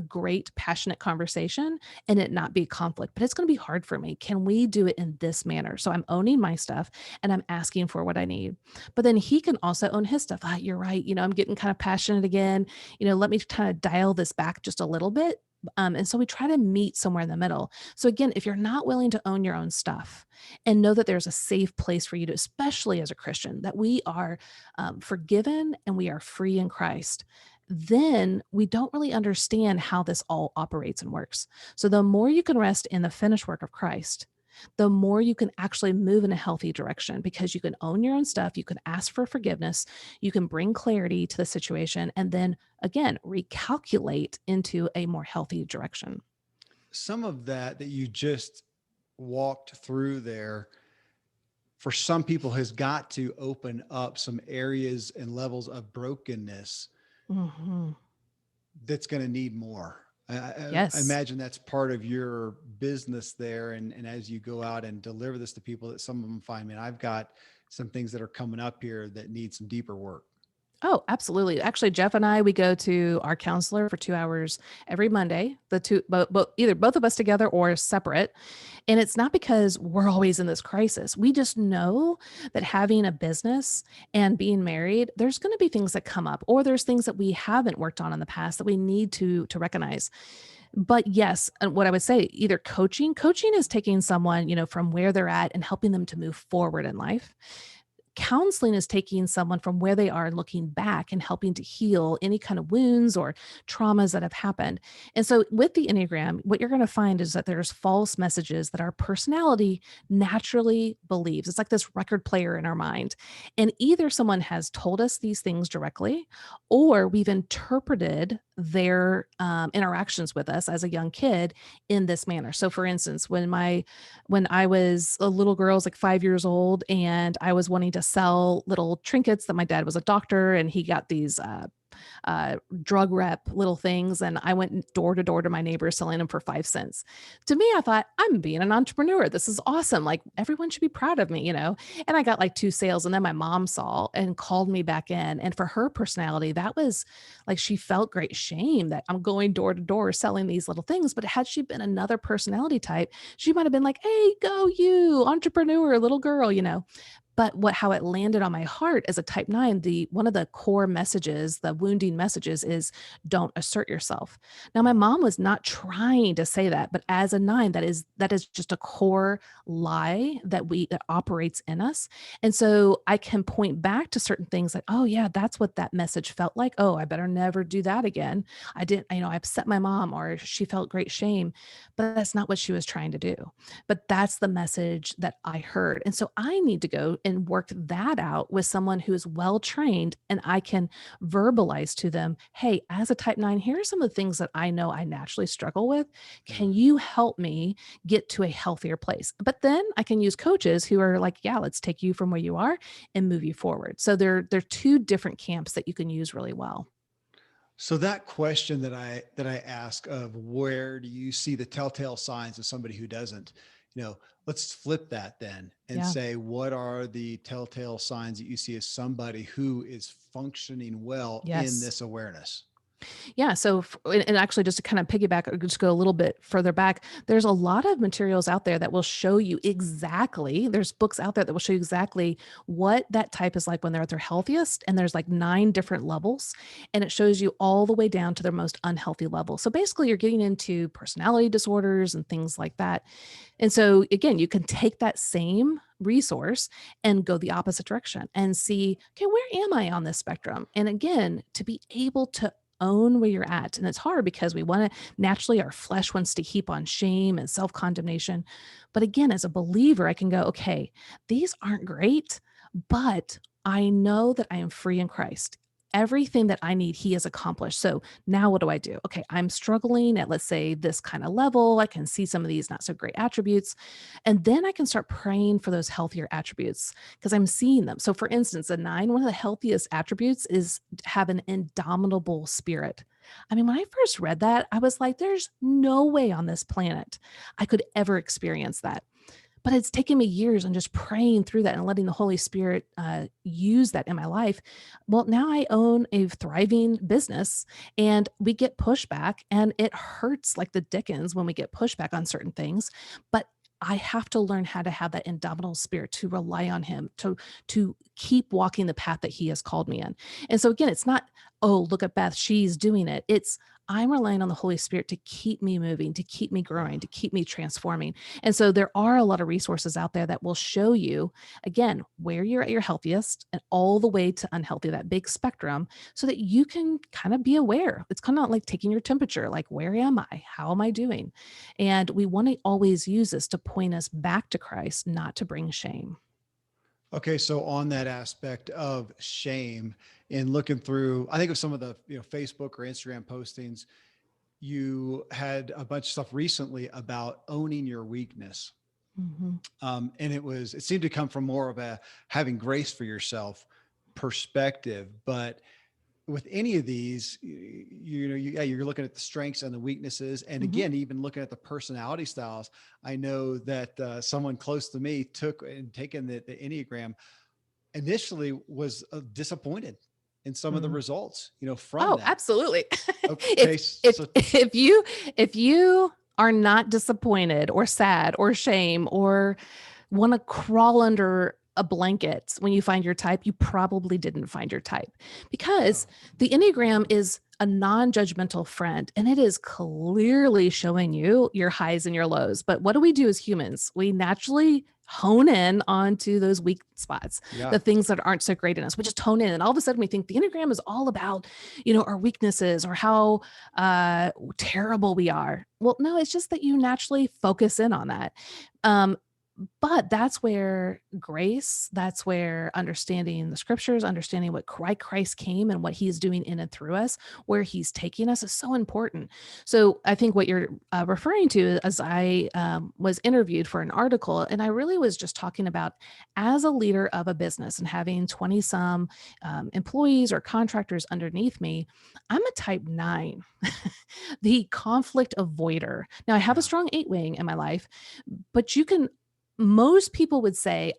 great, passionate conversation and it not be conflict, but it's going to be hard for me. Can we do it in this manner? So I'm owning my stuff and I'm asking for what I need. But then he can also own his stuff. Ah, you're right. I'm getting kind of passionate again. Let me kind of dial this back just a little bit. And so we try to meet somewhere in the middle. So again, if you're not willing to own your own stuff and know that there's a safe place for you to, especially as a Christian, that we are forgiven and we are free in Christ, then we don't really understand how this all operates and works. So the more you can rest in the finished work of Christ, the more you can actually move in a healthy direction because you can own your own stuff. You can ask for forgiveness. You can bring clarity to the situation and then again, recalculate into a more healthy direction. Some of that you just walked through there, for some people has got to open up some areas and levels of brokenness Mhm. that's going to need more. I Yes. imagine that's part of your business there. And as you go out and deliver this to people, that some of them find, man, I've got some things that are coming up here that need some deeper work. Oh, absolutely. Actually, Jeff and I, we go to our counselor for 2 hours every Monday, the two, either both of us together or separate. And it's not because we're always in this crisis. We just know that having a business and being married, there's going to be things that come up, or there's things that we haven't worked on in the past that we need to recognize. But yes, and what I would say, either coaching is taking someone, from where they're at and helping them to move forward in life. Counseling is taking someone from where they are and looking back and helping to heal any kind of wounds or traumas that have happened. And so with the Enneagram, what you're going to find is that there's false messages that our personality naturally believes. It's like this record player in our mind. And either someone has told us these things directly, or we've interpreted their interactions with us as a young kid in this manner. So for instance, when I was a little girl, I was like 5 years old, and I was wanting to sell little trinkets that my dad was a doctor, and he got these drug rep little things. And I went door to door to my neighbors selling them for 5 cents. To me, I thought, I'm being an entrepreneur. This is awesome. Like everyone should be proud of me. And I got like 2 sales. And then my mom saw and called me back in. And for her personality, that was like she felt great shame that I'm going door to door selling these little things. But had she been another personality type, she might have been like, hey, go you, entrepreneur, little girl. But how it landed on my heart as a type 9, the one of the core messages, the wounding messages is don't assert yourself. Now my mom was not trying to say that, but as a 9, that is just a core lie that operates in us. And so I can point back to certain things like, oh yeah, that's what that message felt like. Oh, I better never do that again. I upset my mom, or she felt great shame, but that's not what she was trying to do. But that's the message that I heard. And so I need to go and work that out with someone who is well trained, and I can verbalize to them, hey, as a type 9, here are some of the things that I know I naturally struggle with. Yeah. Can you help me get to a healthier place? But then I can use coaches who are like, yeah, let's take you from where you are and move you forward. So they're two different camps that you can use really well. So that question that I ask of where do you see the telltale signs of somebody who doesn't, let's flip that then and Yeah. say, what are the telltale signs that you see as somebody who is functioning well in Yes. this awareness? Yeah. So, and actually, just to kind of piggyback, or just go a little bit further back, there's a lot of materials out there that will show you exactly, there's books out there that will show you exactly what that type is like when they're at their healthiest. And there's like 9 different levels, and it shows you all the way down to their most unhealthy level. So basically, you're getting into personality disorders and things like that. And so, again, you can take that same resource and go the opposite direction and see, okay, where am I on this spectrum? And again, to be able to own where you're at. And it's hard because we want to naturally, our flesh wants to heap on shame and self condemnation. But again, as a believer, I can go, okay, these aren't great, but I know that I am free in Christ. everything that I need, he has accomplished. So now what do I do? Okay, I'm struggling at, let's say, this kind of level. I can see some of these not so great attributes. And then I can start praying for those healthier attributes because I'm seeing them. So, for instance, a nine, one of the healthiest attributes is have an indomitable spirit. I mean, when I first read that, I was like, there's no way on this planet I could ever experience that. But it's taken me years and just praying through that and letting the Holy Spirit use that in my life. Well, now I own a thriving business and we get pushback, and it hurts like the dickens when we get pushback on certain things. But I have to learn how to have that indomitable spirit to rely on him, to keep walking the path that he has called me in. And so again, it's not, oh, look at Beth, she's doing it. It's I'm relying on the Holy Spirit to keep me moving, to keep me growing, to keep me transforming. And so there are a lot of resources out there that will show you, again, where you're at your healthiest and all the way to unhealthy, that big spectrum, so that you can kind of be aware. It's kind of like taking your temperature, like, where am I? How am I doing? And we want to always use this to point us back to Christ, not to bring shame. Okay, so on that aspect of shame, in looking through, I think of some of the Facebook or Instagram postings, you had a bunch of stuff recently about owning your weakness. Mhm. And it seemed to come from more of a having grace for yourself perspective. But with any of these, yeah, you're looking at the strengths and the weaknesses. And Mhm. again, even looking at the personality styles, I know that someone close to me took and taken the Enneagram, initially was disappointed in some of the Mm. results, from Oh, that. absolutely. Okay. If So, if you are not disappointed or sad or shame or want to crawl under a blanket when you find your type, you probably didn't find your type, because oh, the Enneagram is a non-judgmental friend and it is clearly showing you your highs and your lows. But what do we do as humans? We naturally hone in onto those weak spots, yeah. the things that aren't so great in us. We just hone in, and all of a sudden we think the Enneagram is all about, our weaknesses or how terrible we are. Well, no, it's just that you naturally focus in on that. Um, but that's where grace, that's where understanding the scriptures, understanding what Christ came and what he is doing in and through us, where he's taking us, is so important. So I think what you're referring to, as I was interviewed for an article, and I really was just talking about, as a leader of a business and having 20 some employees or contractors underneath me, I'm a type nine, the conflict avoider. Now I have a Yeah. strong eight wing in my life, but most people would say,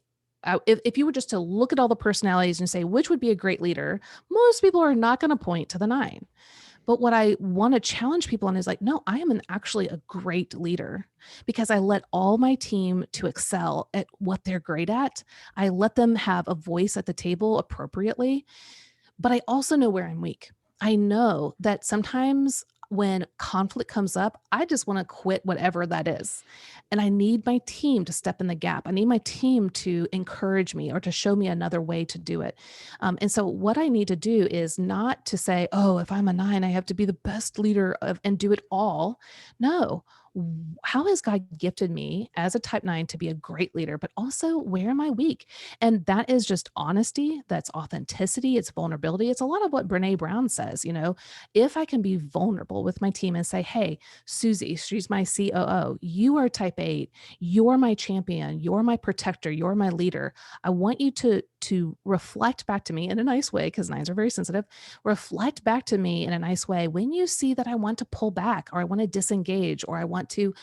if you were just to look at all the personalities and say which would be a great leader, most people are not going to point to the nine. But what I want to challenge people on is like, no, I am actually a great leader because I let all my team to excel at what they're great at. I let them have a voice at the table appropriately, but I also know where I'm weak. I know that sometimes when conflict comes up, I just want to quit whatever that is. And I need my team to step in the gap. I need my team to encourage me or to show me another way to do it. And so, what I need to do is not to say, oh, if I'm a nine, I have to be the best leader and do it all. No. How has God gifted me as a type nine to be a great leader, but also where am I weak? And that is just honesty. That's authenticity. It's vulnerability. It's a lot of what Brene Brown says. If I can be vulnerable with my team and say, hey, Susie, she's my COO, you are type eight, you're my champion, you're my protector, you're my leader. I want you to reflect back to me in a nice way, because nines are very sensitive. Reflect back to me in a nice way when you see that I want to pull back, or I want to disengage, or I want to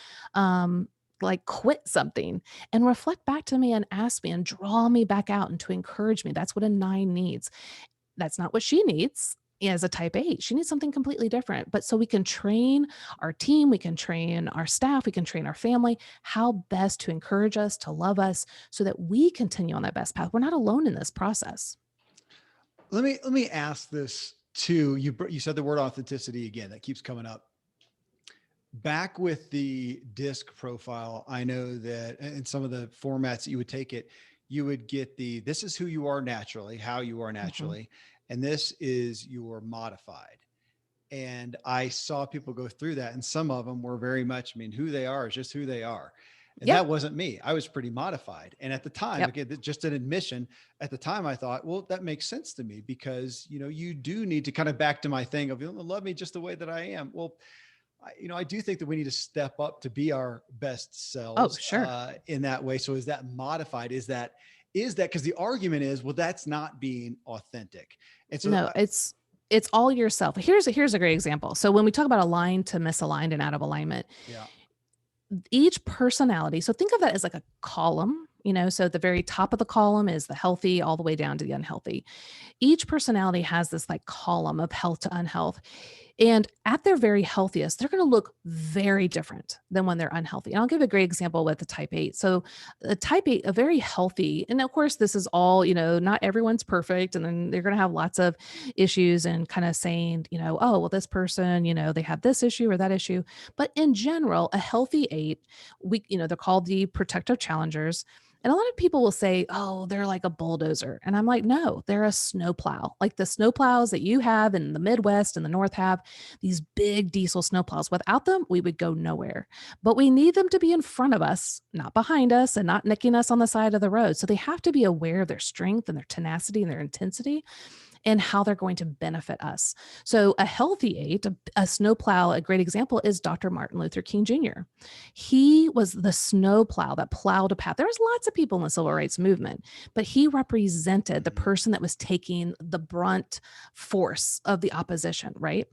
like quit something, and reflect back to me and ask me and draw me back out and to encourage me. That's what a nine needs. That's not what she needs as a type eight. She needs something completely different. But so we can train our team, we can train our staff, we can train our family how best to encourage us, to love us, so that we continue on that best path. We're not alone in this process. Let me ask this too. You said the word authenticity again. That keeps coming up. Back with the disc profile, I know that in some of the formats that you would take it, you would get this is who you are naturally, how you are Mhm. naturally, and this is your modified. And I saw people go through that, and some of them were very much, I mean, who they are is just who they are. And Yep. that wasn't me. I was pretty modified. And at the time, Yep. again, just an admission, at the time I thought, well, that makes sense to me because, you do need to kind of back to my thing of, love me just the way that I am. Well, I do think that we need to step up to be our best Oh, selves sure. in that way. So is that modified? Is that because the argument is, well, that's not being authentic. And so, No, it's all yourself. Here's a great example. So when we talk about aligned to misaligned and out of alignment, yeah. each personality, so think of that as like a column, so at the very top of the column is the healthy all the way down to the unhealthy. Each personality has this like column of health to unhealth. And at their very healthiest, they're going to look very different than when they're unhealthy. And I'll give a great example with the type 8. So, a type 8, a very healthy, and of course, this is all, not everyone's perfect. And then they're going to have lots of issues and kind of saying, oh, well, this person, they have this issue or that issue. But in general, a healthy 8, they're called the protective challengers. And a lot of people will say, oh, they're like a bulldozer. And I'm like, no, they're a snowplow. Like the snowplows that you have in the Midwest and the North have, these big diesel snowplows. Without them, we would go nowhere. But we need them to be in front of us, not behind us, and not nicking us on the side of the road. So they have to be aware of their strength and their tenacity and their intensity and how they're going to benefit us. So a healthy 8, a snowplow, a great example is Dr. Martin Luther King Jr. He was the snowplow that plowed a path. There was lots of people in the civil rights movement, but he represented the Mhm. person that was taking the brunt force of the opposition, right?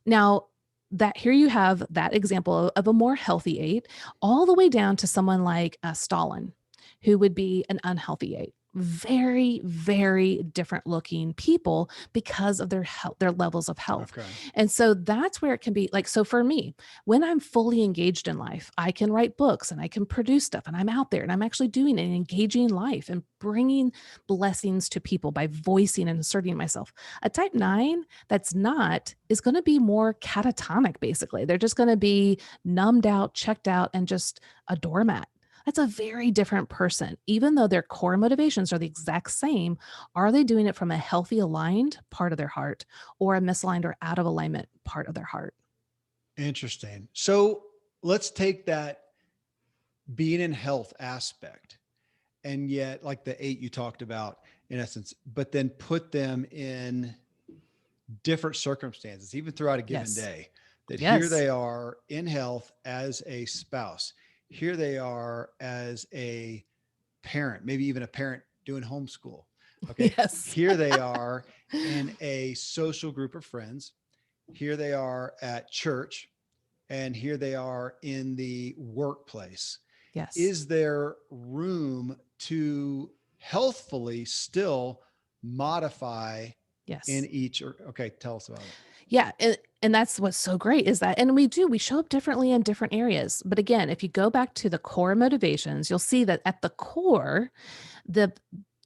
Now, that here you have that example of a more healthy 8, all the way down to someone like Stalin, who would be an unhealthy 8. Very, very different looking people because of their health, their levels of health. Okay. And so that's where it can be like, so for me, when I'm fully engaged in life, I can write books and I can produce stuff and I'm out there and I'm actually doing an engaging life and bringing blessings to people by voicing and asserting myself. A type 9 that's not is going to be more catatonic, basically. They're just going to be numbed out, checked out, and just a doormat. That's a very different person. Even though their core motivations are the exact same, are they doing it from a healthy, aligned part of their heart or a misaligned or out of alignment part of their heart? Interesting. So let's take that being in health aspect and yet like the 8 you talked about in essence, but then put them in different circumstances, even throughout a given Yes. day, that here Yes. they are in health as a spouse. Here they are as a parent, maybe even a parent doing homeschool. Okay. Yes. Here they are in a social group of friends. Here they are at church, and here they are in the workplace. Yes. Is there room to healthfully still modify in Yes. each? Or okay, tell us about it. Yeah, and that's what's so great is that, and we show up differently in different areas. But again, if you go back to the core motivations, you'll see that at the core, the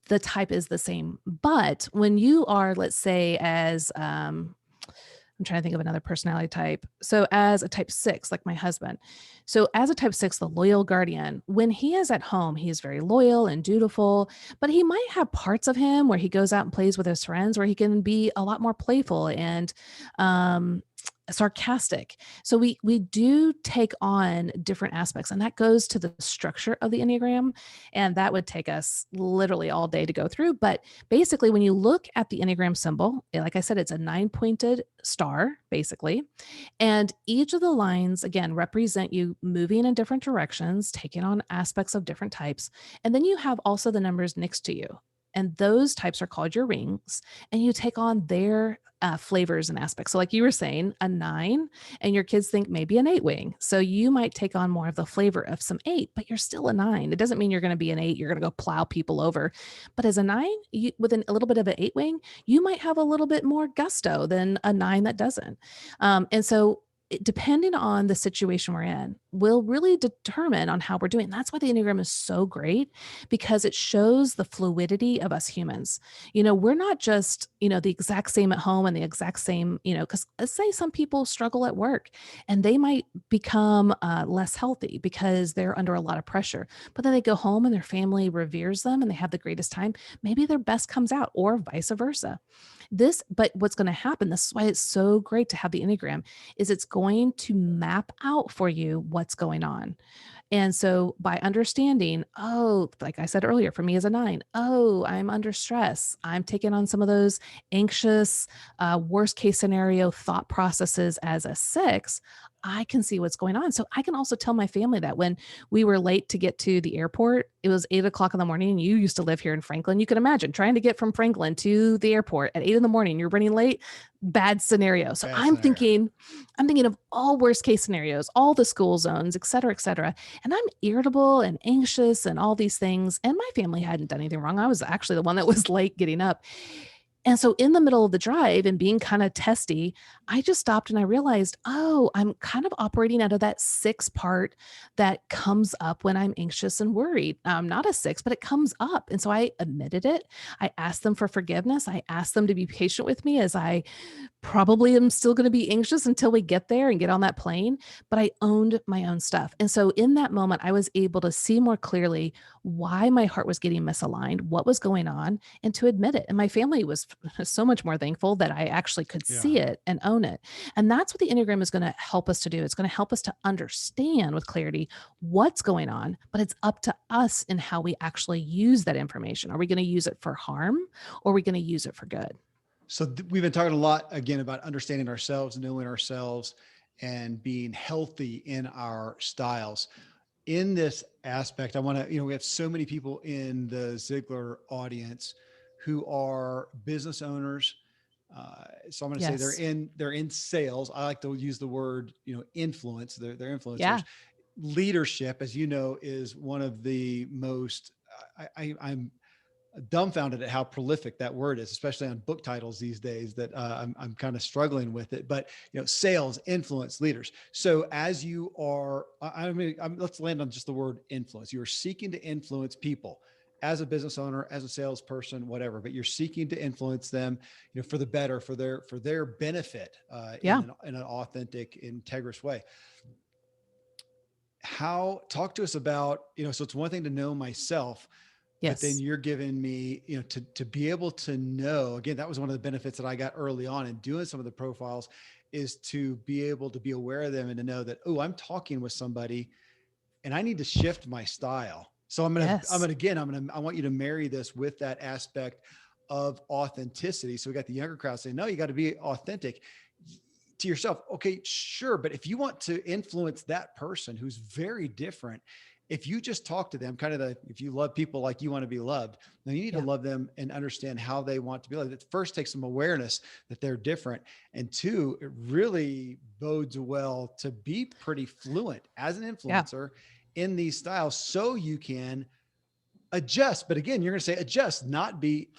the type is the same. But when you are, let's say, as I'm trying to think of another personality type. So as a type 6, like my husband. So as a type 6, the loyal guardian, when he is at home, he is very loyal and dutiful, but he might have parts of him where he goes out and plays with his friends where he can be a lot more playful and um sarcastic. So we do take on different aspects, and that goes to the structure of the Enneagram, and that would take us literally all day to go through. But basically, when you look at the Enneagram symbol, like I said, it's a 9-pointed star, basically. And each of the lines, again, represent you moving in different directions, taking on aspects of different types. And then you have also the numbers next to you. And those types are called your rings, and you take on their flavors and aspects. So, like you were saying, a 9, and your kids think maybe an 8 wing. So, you might take on more of the flavor of some 8, but you're still a 9. It doesn't mean you're going to be an 8, you're going to go plow people over. But as a 9, with a little bit of an 8 wing, you might have a little bit more gusto than a 9 that doesn't. And so, depending on the situation we're in, will really determine on how we're doing. That's why the Enneagram is so great because it shows the fluidity of us humans. We're not just, the exact same at home and the exact same, because let's say some people struggle at work and they might become less healthy because they're under a lot of pressure, but then they go home and their family reveres them and they have the greatest time. Maybe their best comes out or vice versa. But what's going to happen, this is why it's so great to have the Enneagram, is it's going to map out for you what's going on. And so by understanding, oh, like I said earlier, for me as a 9, oh, I'm under stress. I'm taking on some of those anxious, worst case scenario thought processes as a 6. I can see what's going on. So I can also tell my family that when we were late to get to the airport, it was 8 o'clock in the morning. And you used to live here in Franklin. You can imagine trying to get from Franklin to the airport at 8 in the morning. You're running late, bad scenario. So Bad scenario. I'm thinking of all worst case scenarios, all the school zones, et cetera, et cetera. And I'm irritable and anxious and all these things. And my family hadn't done anything wrong. I was actually the one that was late getting up. And so in the middle of the drive and being kind of testy, I just stopped and I realized, oh, I'm kind of operating out of that 6 part that comes up when I'm anxious and worried. I'm not a 6, but it comes up. And so I admitted it. I asked them for forgiveness. I asked them to be patient with me as I probably am still going to be anxious until we get there and get on that plane, but I owned my own stuff. And so in that moment, I was able to see more clearly why my heart was getting misaligned, what was going on, and to admit it. And my family was so much more thankful that I actually could Yeah. see it and own it. And that's what the Enneagram is going to help us to do. It's going to help us to understand with clarity what's going on, but it's up to us in how we actually use that information. Are we going to use it for harm or are we going to use it for good? So we've been talking a lot again about understanding ourselves, knowing ourselves, and being healthy in our styles. In this aspect, I want to, we have so many people in the Ziglar audience who are business owners. So I'm going to say Yes. they're in sales. I like to use the word, influence. They're Yeah. influencers. Leadership, as you know, is one of the most. I'm dumbfounded at how prolific that word is, especially on book titles these days. That I'm kind of struggling with it. But sales, influence, leaders. So as you are, let's land on just the word influence. You are seeking to influence people as a business owner, as a salesperson, whatever. But you're seeking to influence them, for the better, for their benefit, Yeah. in an authentic, integrous way. How talk to us about so it's one thing to know myself, but then Yes. you're giving me, to be able to know, again, that was one of the benefits that I got early on in doing some of the profiles, is to be able to be aware of them and to know that, oh, I'm talking with somebody and I need to shift my style. So Yes. I want you to marry this with that aspect of authenticity. So we got the younger crowd saying, no, you got to be authentic to yourself. Okay, sure. But if you want to influence that person who's very different, if you just talk to them, if you love people like you want to be loved, then you need to Yeah. love them and understand how they want to be loved. It first takes some awareness that they're different. And two, it really bodes well to be pretty fluent as an Yeah. influencer in these styles so you can adjust. But again, you're going to say adjust, not be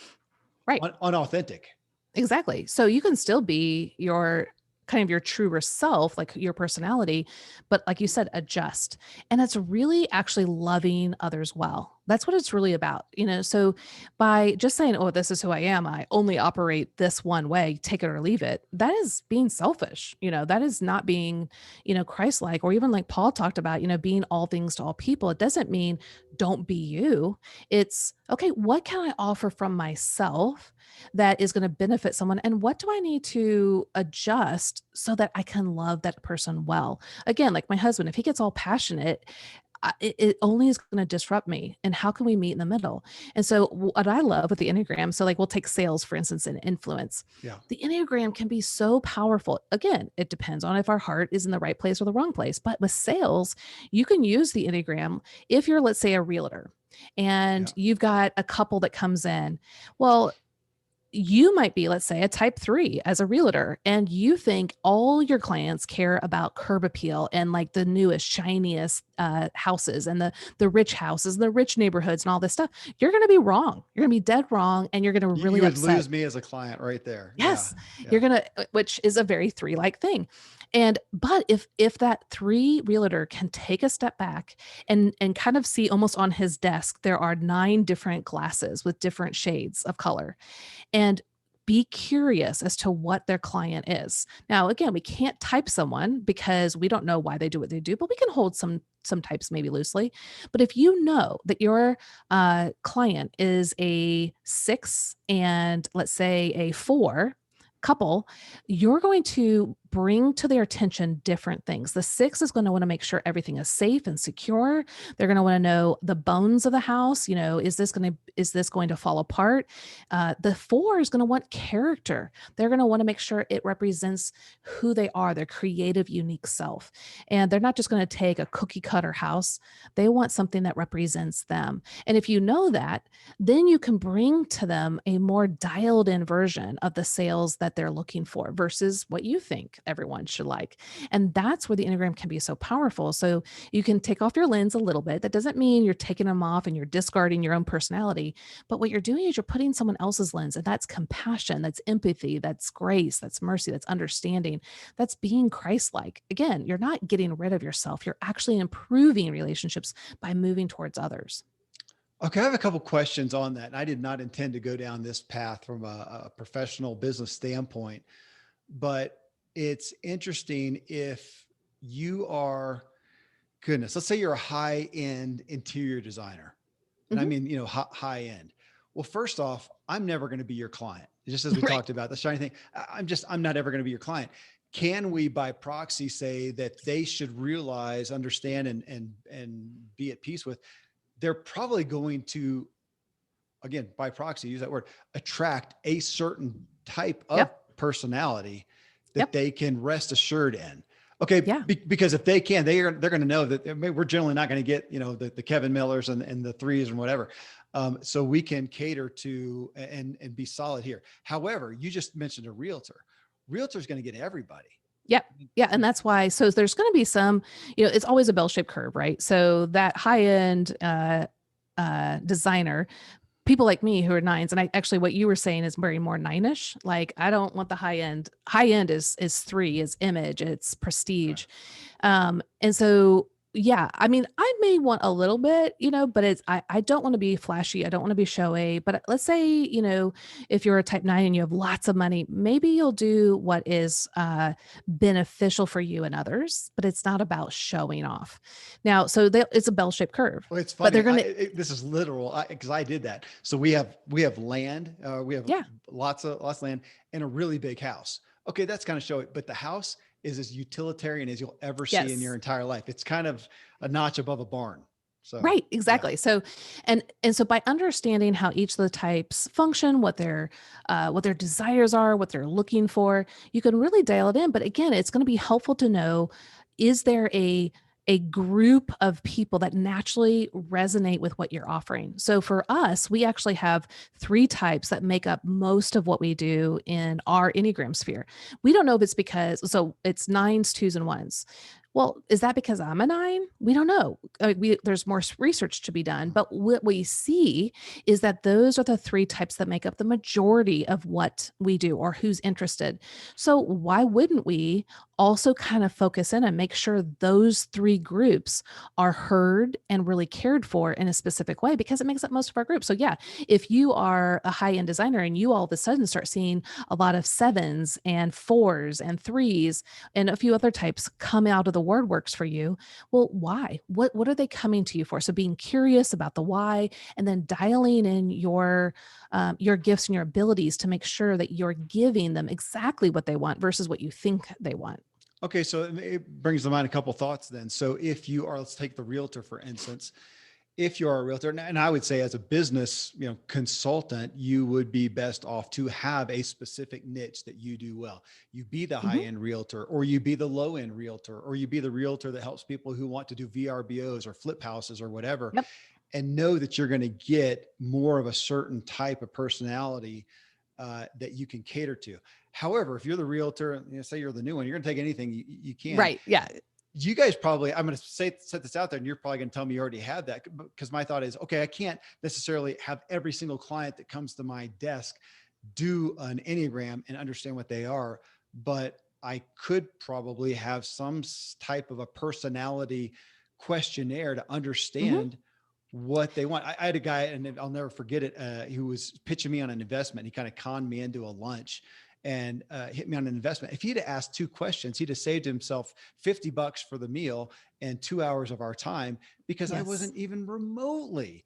Right. unauthentic. Exactly. So you can still be your kind of your truer self, like your personality, but like you said, adjust. And it's really actually loving others well. That's what it's really about. So by just saying, oh, this is who I am, I only operate this one way, take it or leave it, that is being selfish. That is not being, Christ like, or even like Paul talked about, being all things to all people. It doesn't mean don't be you. It's okay, what can I offer from myself that is going to benefit someone? And what do I need to adjust so that I can love that person well? Again, like my husband, if he gets all passionate, it only is going to disrupt me. And how can we meet in the middle? And so, what I love with the Enneagram, so like we'll take sales, for instance, and influence. Yeah. The Enneagram can be so powerful. Again, it depends on if our heart is in the right place or the wrong place. But with sales, you can use the Enneagram if you're, let's say, a realtor and Yeah. you've got a couple that comes in. Well, you might be, let's say, a type 3 as a realtor, and you think all your clients care about curb appeal and like the newest, shiniest houses and the rich houses, the rich neighborhoods, and all this stuff. You're going to be wrong. You're going to be dead wrong, and you're going to You really would upset. lose me as a client right there. Yeah. Yes, you're Yeah. gonna, which is a very 3 like thing. And but if that 3 realtor can take a step back and kind of see almost on his desk, there are 9 different glasses with different shades of color and be curious as to what their client is. Now, again, we can't type someone because we don't know why they do what they do, but we can hold some types maybe loosely. But if you know that your client is a 6 and let's say a 4 couple, you're going to bring to their attention different things. The 6 is going to want to make sure everything is safe and secure. They're going to want to know the bones of the house. Is this going to fall apart? The 4 is going to want character. They're going to want to make sure it represents who they are, their creative, unique self. And they're not just going to take a cookie cutter house. They want something that represents them. And if you know that, then you can bring to them a more dialed in version of the sales that they're looking for versus what you think everyone should like. And that's where the Enneagram can be so powerful. So you can take off your lens a little bit. That doesn't mean you're taking them off and you're discarding your own personality. But what you're doing is you're putting someone else's lens, and that's compassion, that's empathy, that's grace, that's mercy, that's understanding, that's being Christ-like. Again, you're not getting rid of yourself. You're actually improving relationships by moving towards others. Okay, I have a couple questions on that. And I did not intend to go down this path from a professional business standpoint, but it's interesting if you are, goodness, let's say you're a high-end interior designer. And I Mhm. mean, high end. Well, first off, I'm never going to be your client. Just as we Right. talked about the shiny thing, I'm not ever going to be your client. Can we by proxy say that they should realize, understand, and be at peace with, they're probably going to, again, by proxy, use that word, attract a certain type of Yep. personality that Yep. they can rest assured in. Okay, Yeah. because if they can, they're going to know that, I mean, we're generally not going to get, the Kevin Millers and the threes and whatever. So we can cater to and be solid here. However, you just mentioned a realtor. Realtor is going to get everybody. Yep. Yeah. And that's why, so there's going to be some, it's always a bell shaped curve, right? So that high end designer, people like me who are nines, and I actually, what you were saying is very more nine-ish. Like, I don't want the high end. High end is 3, is image, it's Okay. prestige. And so, yeah, I mean, I may want a little bit, but I don't want to be flashy. I don't want to be showy. But let's say, if you're a type 9 and you have lots of money, maybe you'll do what is beneficial for you and others, but it's not about showing off. Now, so it's a bell-shaped curve, Well, it's but they're funny. going to, This is literal because I did that. So we have land. We have yeah, lots of land and a really big house. Okay, that's kind of showy, but the house is as utilitarian as you'll ever see in your yes. entire life. It's kind of a notch above a barn. So Right, yeah. exactly. So, and so by understanding how each of the types function, what their desires are, what they're looking for, you can really dial it in. But again, it's going to be helpful to know, is there a group of people that naturally resonate with what you're offering? So for us, we actually have 3 types that make up most of what we do in our Enneagram sphere. We don't know if it's because, so it's nines, twos, and ones. Well, is that because I'm a 9? We don't know. There's more research to be done, but what we see is that those are the 3 types that make up the majority of what we do or who's interested. So why wouldn't we also kind of focus in and make sure those 3 groups are heard and really cared for in a specific way, because it makes up most of our group. So yeah, if you are a high-end designer and you all of a sudden start seeing a lot of 7s and 4s and 3s and a few other types come out of the word works for you. Well, why? What are they coming to you for? So being curious about the why, and then dialing in your gifts and your abilities to make sure that you're giving them exactly what they want versus what you think they want. Okay, so it brings to mind a couple thoughts then. So if you are, let's take the realtor for instance. If you're a realtor, and I would say as a business, consultant, you would be best off to have a specific niche that you do well. You be the high Mhm. end realtor, or you be the low end realtor, or you be the realtor that helps people who want to do VRBOs or flip houses or whatever, Yep. and know that you're going to get more of a certain type of personality that you can cater to. However, if you're the realtor, say you're the new one, you're going to take anything you can. Right. Yeah. You guys probably, I'm going to set this out there and you're probably going to tell me you already have that, because my thought is, okay, I can't necessarily have every single client that comes to my desk do an Enneagram and understand what they are, but I could probably have some type of a personality questionnaire to Mhm. understand what they want. I had a guy, and I'll never forget it, who was pitching me on an investment. He kind of conned me into a lunch and hit me on an investment. If he'd have asked 2 questions, he'd have saved himself $50 for the meal and 2 hours of our time, because I Yes. wasn't even remotely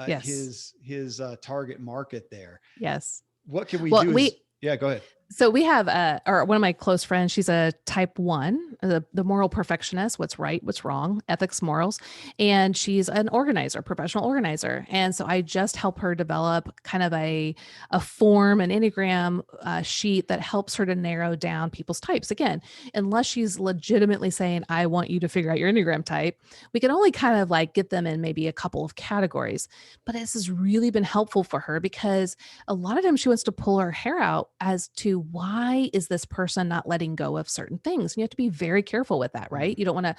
Yes. his target market there. Yes. What can we Well, do is, yeah, go ahead. So we have or one of my close friends, she's a type 1, the moral perfectionist, what's right, what's wrong, ethics, morals, and she's an organizer, professional organizer. And so I just help her develop kind of a form, an Enneagram sheet that helps her to narrow down people's types. Again, unless she's legitimately saying, I want you to figure out your Enneagram type, we can only kind of like get them in maybe a couple of categories. But this has really been helpful for her because a lot of times she wants to pull her hair out as to why is this person not letting go of certain things. And you have to be very careful with that, right? Mm. You don't want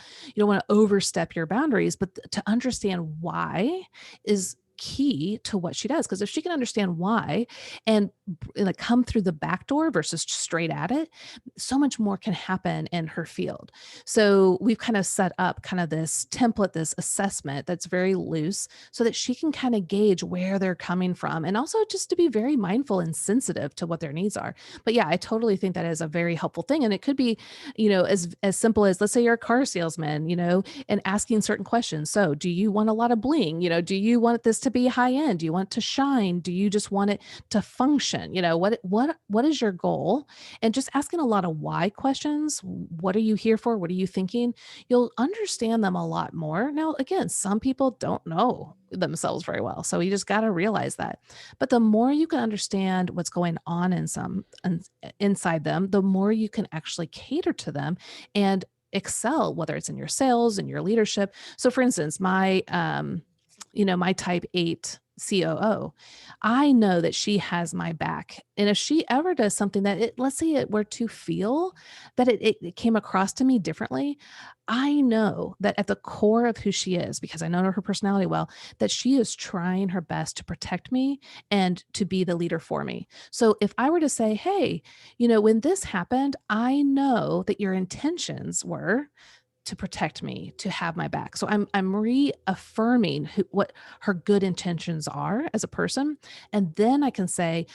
to overstep your boundaries, but to understand why is key to what she does. Because if she can understand why and like come through the back door versus straight at it, so much more can happen in her field. So we've kind of set up kind of this template, this assessment that's very loose so that she can kind of gauge where they're coming from and also just to be very mindful and sensitive to what their needs are. But yeah, I totally think that is a very helpful thing. And it could be, as simple as, let's say you're a car salesman, and asking certain questions. So do you want a lot of bling? Do you want this to be high end? Do you want it to shine? Do you just want it to function? What is your goal? And just asking a lot of why questions. What are you here for? What are you thinking? You'll understand them a lot more. Now, again, some people don't know themselves very well. So you just got to realize that. But the more you can understand what's going on inside them, the more you can actually cater to them and excel, whether it's in your sales and your leadership. So for instance, my type 8 COO, I know that she has my back. And if she ever does something that let's say it were to feel that it came across to me differently, I know that at the core of who she is, because I know her personality well, that she is trying her best to protect me and to be the leader for me. So if I were to say, hey, when this happened, I know that your intentions were to protect me, to have my back. So I'm reaffirming what her good intentions are as a person, and then I can say,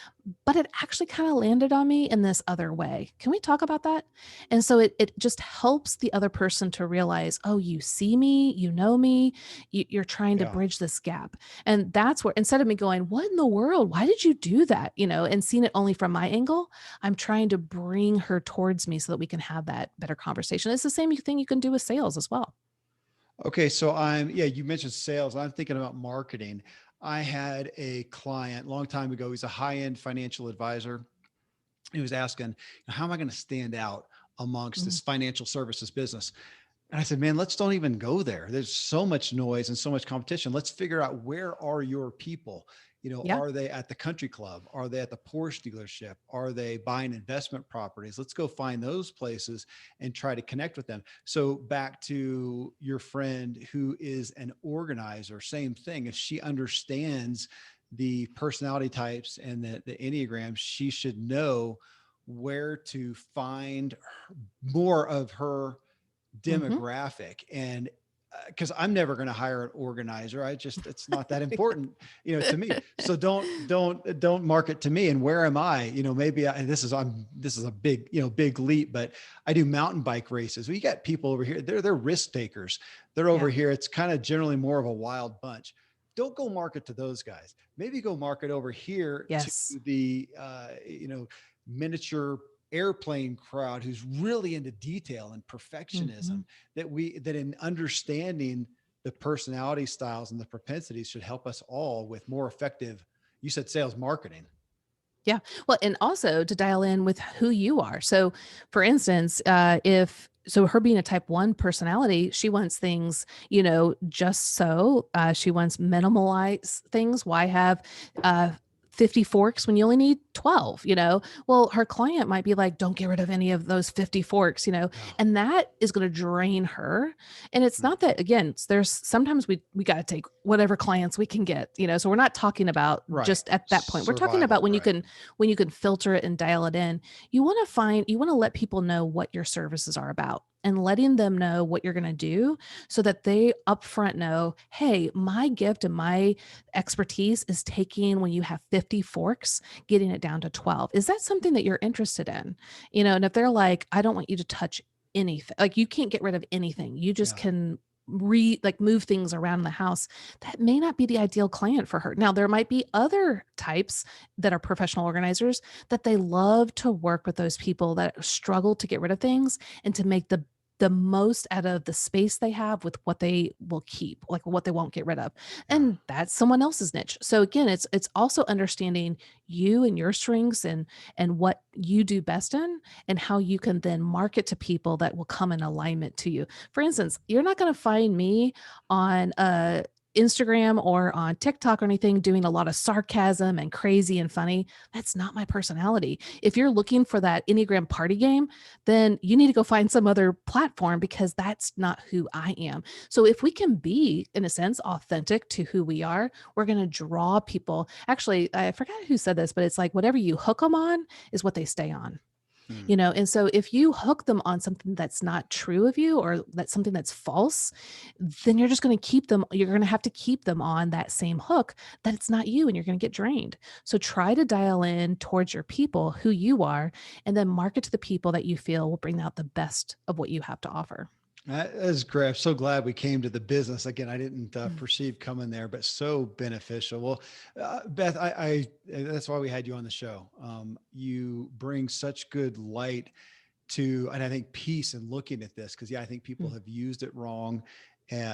but it actually kind of landed on me in this other way. Can we talk about that? And so it just helps the other person to realize, oh, you see me, you know me, you're trying to Yeah. bridge this gap. And that's where, instead of me going, what in the world? Why did you do that? And seeing it only from my angle, I'm trying to bring her towards me so that we can have that better conversation. It's the same thing you can do with sales as well. Okay. Yeah, you mentioned sales. I'm thinking about marketing. I had a client a long time ago. He's a high-end financial advisor. He was asking, how am I going to stand out amongst Mm. this financial services business? And I said, man, let's don't even go there. There's so much noise and so much competition. Let's figure out, where are your people? Yeah. Are they at the country club? Are they at the Porsche dealership? Are they buying investment properties? Let's go find those places and try to connect with them. So back to your friend who is an organizer, same thing. If she understands the personality types and the Enneagram, she should know where to find more of her Hmm. demographic. And because I'm never going to hire an organizer, it's not that important, to me. So don't market to me. And where am I? Maybe this is a big, big leap, but I do mountain bike races. We got people over here. They're risk takers. They're over Yeah. here. It's kind of generally more of a wild bunch. Don't go market to those guys. Maybe go market over here to Yes. the, miniature airplane crowd who's really into detail and Hmm. perfectionism, that in understanding the personality styles and the propensities should help us all with more effective, you said, sales marketing. Yeah. Well, and also to dial in with who you are. So, for instance, if so, her being a type 1 personality, she wants things, just so. She wants minimalize things. Why have uh, 50 forks when you only need 12? Well, her client might be like, don't get rid of any of those 50 forks, Yeah. and that is going to drain her. And it's Mm. not that, again, there's sometimes we got to take whatever clients we can get, so we're not talking about Right. just at that point. We're talking Survival. about when you Right. can filter it and dial it in. You want to let people know what your services are about and letting them know what you're going to do so that they upfront know, hey, my gift and my expertise is taking when you have 50 forks, getting it down to 12. Is that something that you're interested in? And if they're like, I don't want you to touch anything, like you can't get rid of anything, you just Yeah. can move things around the house, that may not be the ideal client for her. Now, there might be other types that are professional organizers that they love to work with those people that struggle to get rid of things and to make the most out of the space they have with what they will keep, like what they won't get rid of. Yeah. And that's someone else's niche. So again, it's also understanding you and your strengths and what you do best in and how you can then market to people that will come in alignment to you. For instance, you're not going to find me on Instagram or on TikTok or anything doing a lot of sarcasm and crazy and funny. That's not my personality. If you're looking for that Enneagram party game, then you need to go find some other platform because that's not who I am. So if we can be, in a sense, authentic to who we are, we're going to draw people. Actually, I forgot who said this, but it's like whatever you hook them on is what they stay on. Hmm. And so if you hook them on something that's not true of you or that's something that's false, then you're just going to keep them, you're going to have to keep them on that same hook that it's not you and you're going to get drained. So try to dial in towards your people, who you are, and then market to the people that you feel will bring out the best of what you have to offer. That is great. I'm so glad we came to the business. Again, I didn't Mm. perceive coming there, but so beneficial. Well, Beth, that's why we had you on the show. You bring such good light to, and I think peace in looking at this, because yeah, I think people Mm. have used it wrong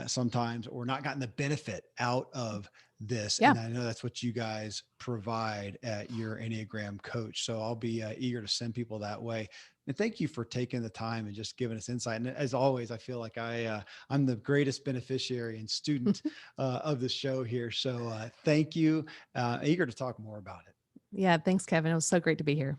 sometimes, or not gotten the benefit out of this. Yeah. And I know that's what you guys provide at your Enneagram coach. So I'll be eager to send people that way. And thank you for taking the time and just giving us insight. And as always, I feel like I'm the greatest beneficiary and student of the show here. So thank you. Eager to talk more about it. Yeah. Thanks, Kevin. It was so great to be here.